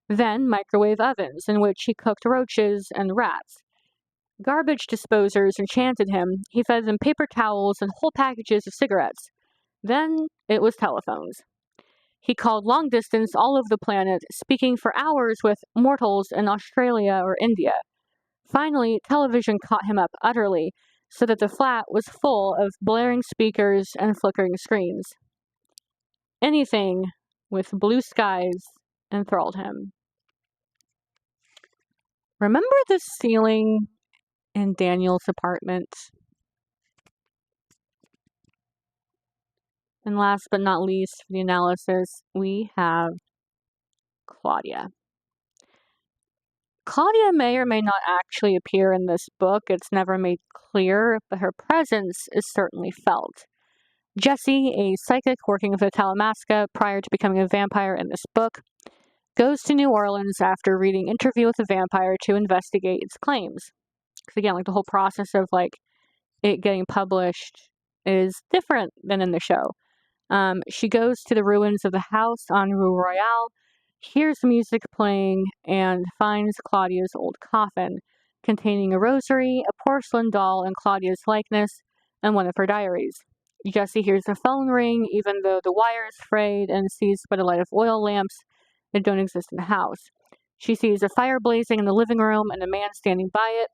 Then microwave ovens, in which he cooked roaches and rats. Garbage disposers enchanted him. He fed them paper towels and whole packages of cigarettes. Then it was telephones. He called long distance all over the planet, speaking for hours with mortals in Australia or India. Finally, television caught him up utterly, so that the flat was full of blaring speakers and flickering screens. Anything with blue skies enthralled him. Remember the ceiling in Daniel's apartment? And last but not least, for the analysis, we have Claudia. Claudia may or may not actually appear in this book. It's never made clear, but her presence is certainly felt. Jessie, a psychic working with the Talamasca prior to becoming a vampire in this book, goes to New Orleans after reading Interview with a Vampire to investigate its claims. Because again, the whole process of it getting published is different than in the show. She goes to the ruins of the house on Rue Royale, hears music playing, and finds Claudia's old coffin, containing a rosary, a porcelain doll in Claudia's likeness, and one of her diaries. Jessie hears the phone ring, even though the wire is frayed, and sees but a light of oil lamps that don't exist in the house. She sees a fire blazing in the living room and a man standing by it,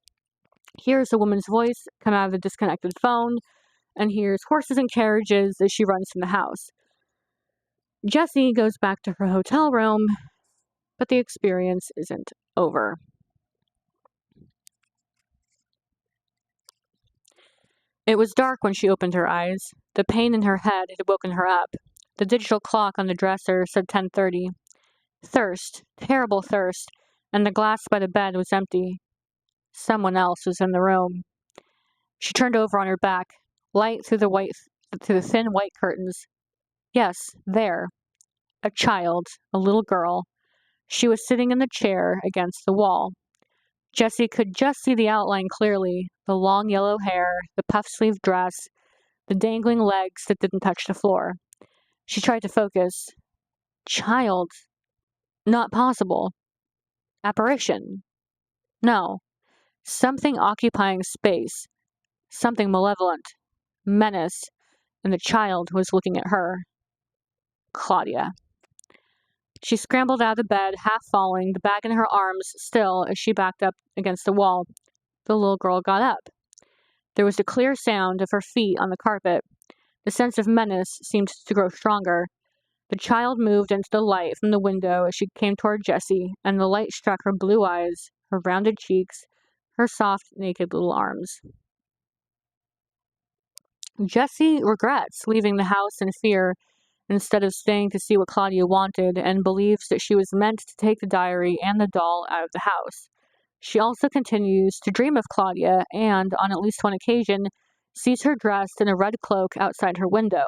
hears a woman's voice come out of the disconnected phone, and hears horses and carriages as she runs from the house. Jessie goes back to her hotel room, but the experience isn't over. It was dark when she opened her eyes. The pain in her head had woken her up. The digital clock on the dresser said 10:30. Thirst, terrible thirst, and the glass by the bed was empty. Someone else was in the room. She turned over on her back, light through the thin white curtains. Yes, there. A child, a little girl. She was sitting in the chair against the wall. Jessie could just see the outline clearly, the long yellow hair, the puff-sleeved dress, the dangling legs that didn't touch the floor. She tried to focus. Child. Not possible. Apparition. No. Something occupying space. Something malevolent. Menace. And the child was looking at her. Claudia. She scrambled out of bed, half falling, the bag in her arms still as she backed up against the wall. The little girl got up. There was a clear sound of her feet on the carpet. The sense of menace seemed to grow stronger. The child moved into the light from the window as she came toward Jessie, and the light struck her blue eyes, her rounded cheeks, her soft, naked little arms. Jessie regrets leaving the house in fear instead of staying to see what Claudia wanted, and believes that she was meant to take the diary and the doll out of the house. She also continues to dream of Claudia and, on at least one occasion, sees her dressed in a red cloak outside her window.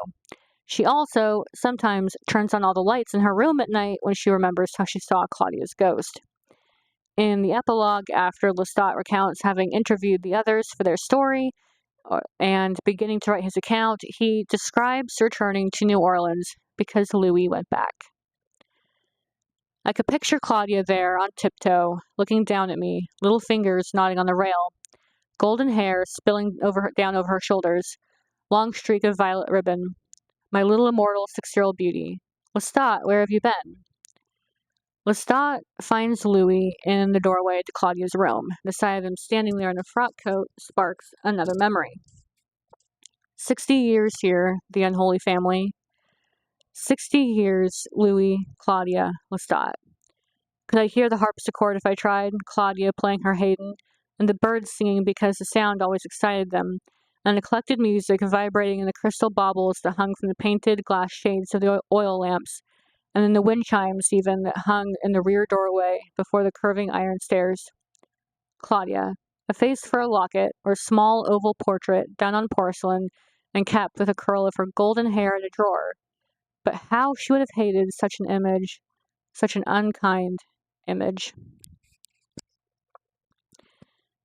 She also sometimes turns on all the lights in her room at night when she remembers how she saw Claudia's ghost. In the epilogue, after Lestat recounts having interviewed the others for their story and beginning to write his account, he describes returning to New Orleans because Louis went back. I could picture Claudia there on tiptoe, looking down at me, little fingers nodding on the rail, golden hair spilling down over her shoulders, long streak of violet ribbon. My little immortal 6-year-old beauty. Lestat, where have you been? Lestat finds Louis in the doorway to Claudia's room. The sight of him standing there in a frock coat sparks another memory. 60 years here, the unholy family. 60 years, Louis, Claudia, Lestat. Could I hear the harpsichord if I tried? Claudia playing her Haydn, and the birds singing because the sound always excited them, and the collected music vibrating in the crystal baubles that hung from the painted glass shades of the oil lamps, and in the wind chimes even that hung in the rear doorway before the curving iron stairs. Claudia, a face for a locket, or small oval portrait done on porcelain and kept with a curl of her golden hair in a drawer. But how she would have hated such an image, such an unkind image.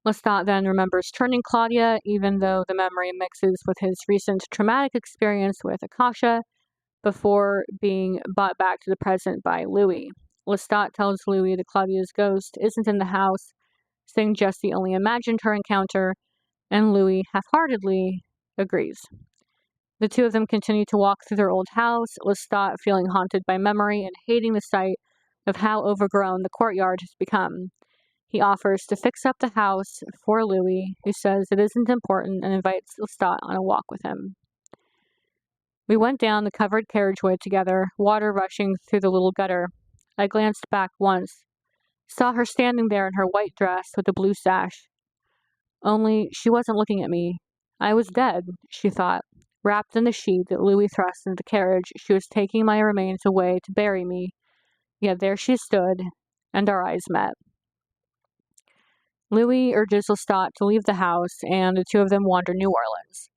Lestat then remembers turning Claudia, even though the memory mixes with his recent traumatic experience with Akasha before being brought back to the present by Louis. Lestat tells Louis that Claudia's ghost isn't in the house, saying Jessie only imagined her encounter, and Louis half-heartedly agrees. The two of them continue to walk through their old house, Lestat feeling haunted by memory and hating the sight of how overgrown the courtyard has become. He offers to fix up the house for Louis, who says it isn't important and invites Lestat on a walk with him. We went down the covered carriageway together, water rushing through the little gutter. I glanced back once, saw her standing there in her white dress with the blue sash. Only she wasn't looking at me. I was dead, she thought, Wrapped in the sheet that Louis thrust into the carriage, she was taking my remains away to bury me. Yet there she stood, and our eyes met. Louis urges Lestat to leave the house, and the two of them wander New Orleans.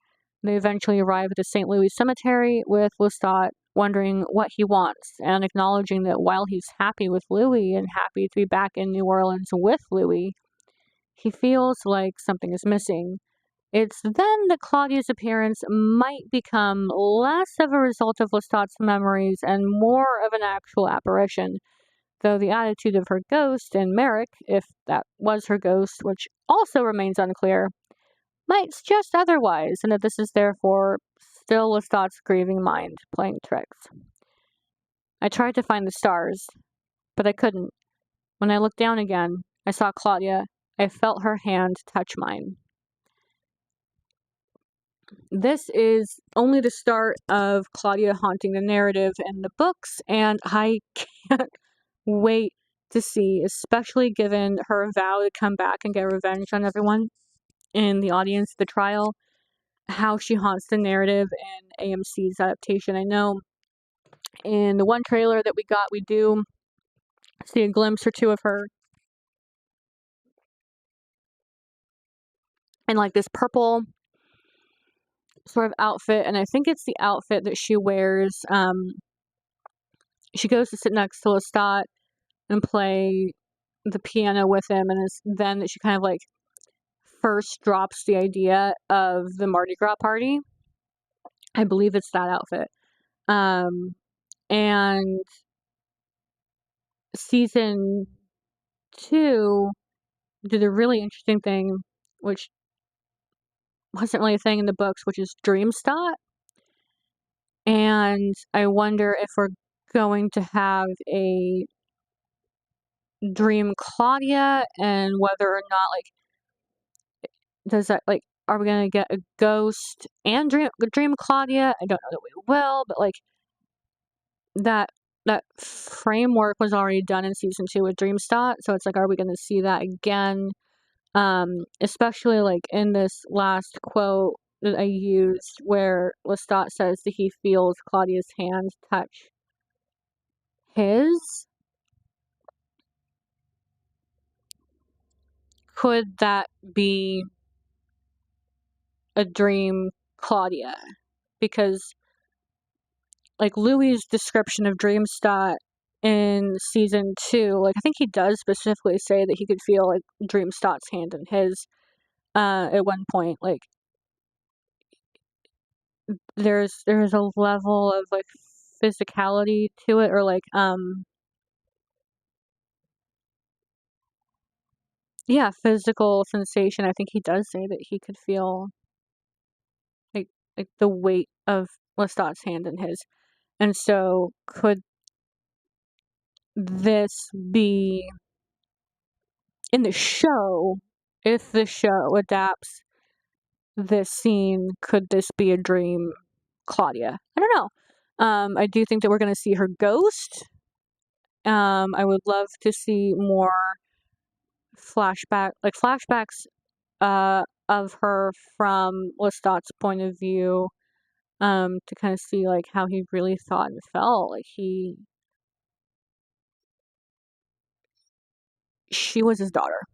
They eventually arrive at the St. Louis cemetery, with Lestat wondering what he wants, and acknowledging that while he's happy with Louis and happy to be back in New Orleans with Louis, he feels like something is missing. It's then that Claudia's appearance might become less of a result of Lestat's memories and more of an actual apparition, though the attitude of her ghost and Merrick, if that was her ghost, which also remains unclear, might suggest otherwise, and that this is therefore still Lestat's grieving mind playing tricks. I tried to find the stars, but I couldn't. When I looked down again, I saw Claudia. I felt her hand touch mine. This is only the start of Claudia haunting the narrative in the books, and I can't wait to see, especially given her vow to come back and get revenge on everyone in the audience, the trial, how she haunts the narrative in AMC's adaptation. I know in the one trailer that we got, we do see a glimpse or two of her in like this purple sort of outfit, and I think it's the outfit that she wears. She goes to sit next to Lestat and play the piano with him, and it's then that she kind of like first drops the idea of the Mardi Gras party. I believe it's that outfit. And season 2 did a really interesting thing, which wasn't really a thing in the books, which is Dreamstot. And I wonder if we're going to have a Dream Claudia, and whether or not, like, does that, like, are we gonna get a ghost and Dream Claudia? I don't know that we will, but, like, that framework was already done in season 2 with Dreamstot, so it's like, are we gonna see that again? Especially, like, in this last quote that I used where Lestat says that he feels Claudia's hand touch his. Could that be a dream Claudia? Because, like, Louis' description of Dreamstot in season 2, like, I think he does specifically say that he could feel, like, Dreamstot's hand in his, at one point. Like, there's a level of, like, physicality to it, or, like, yeah, physical sensation. I think he does say that he could feel, like the weight of Lestat's hand in his. And so, could this be in the show, if the show adapts this scene, could this be a dream Claudia? I don't know. I do think that we're gonna see her ghost. I would love to see more flashbacks of her from Lestat's point of view, to kind of see, like, how he really thought and felt. Like, she was his daughter.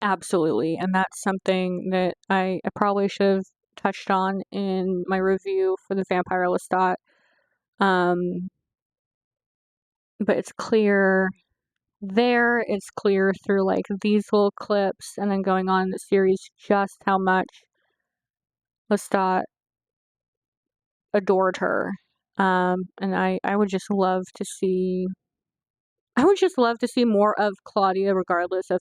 Absolutely, and that's something that I probably should have touched on in my review for the Vampire Lestat. Um, but it's clear there, it's clear through, like, these little clips and then going on in the series just how much Lestat adored her. And I would just love to see more of Claudia, regardless of,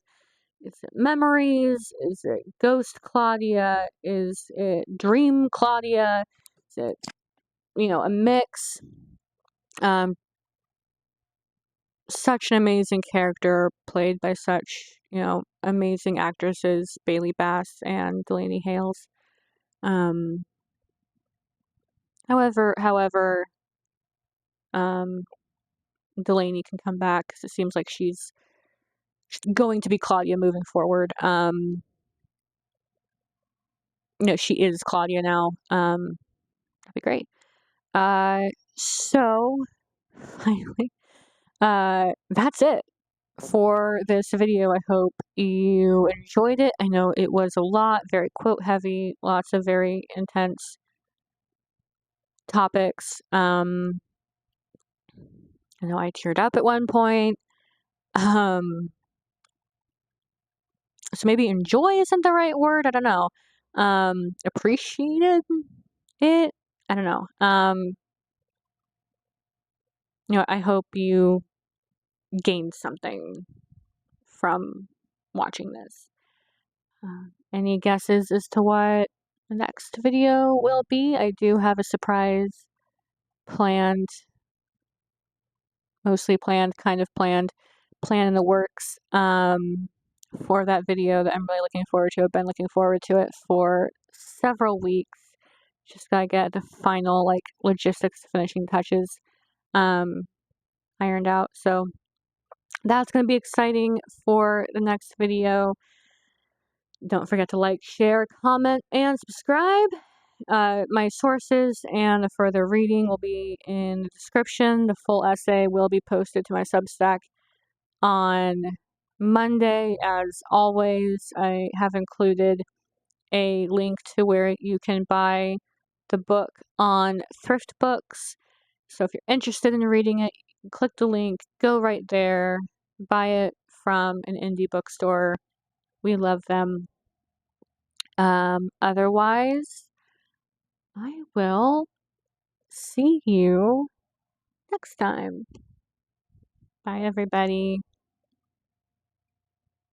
is it memories? Is it ghost Claudia? Is it dream Claudia? Is it, a mix? Such an amazing character played by such, amazing actresses, Bailey Bass and Delaney Hales. However, Delaney can come back because it seems like she's going to be Claudia moving forward. no, she is Claudia now. That'd be great. So finally, that's it for this video. I hope you enjoyed it. I know it was a lot, very quote heavy, lots of very intense topics. I know I teared up at one point. So maybe enjoy isn't the right word. I don't know. Appreciated it. I don't know. I hope you gained something from watching this. Any guesses as to what the next video will be? I do have a surprise planned, mostly planned, kind of planned, plan in the works for that video that I'm really looking forward to. I've been looking forward to it for several weeks. Just gotta get the final logistics finishing touches ironed out. So that's gonna be exciting for the next video. Don't forget to like, share, comment, and subscribe. My sources and the further reading will be in the description. The full essay will be posted to my Substack on Monday. As always, I have included a link to where you can buy the book on Thrift Books. So if you're interested in reading it, click the link, go right there, buy it from an indie bookstore. We love them. Otherwise, I will see you next time. Bye, everybody.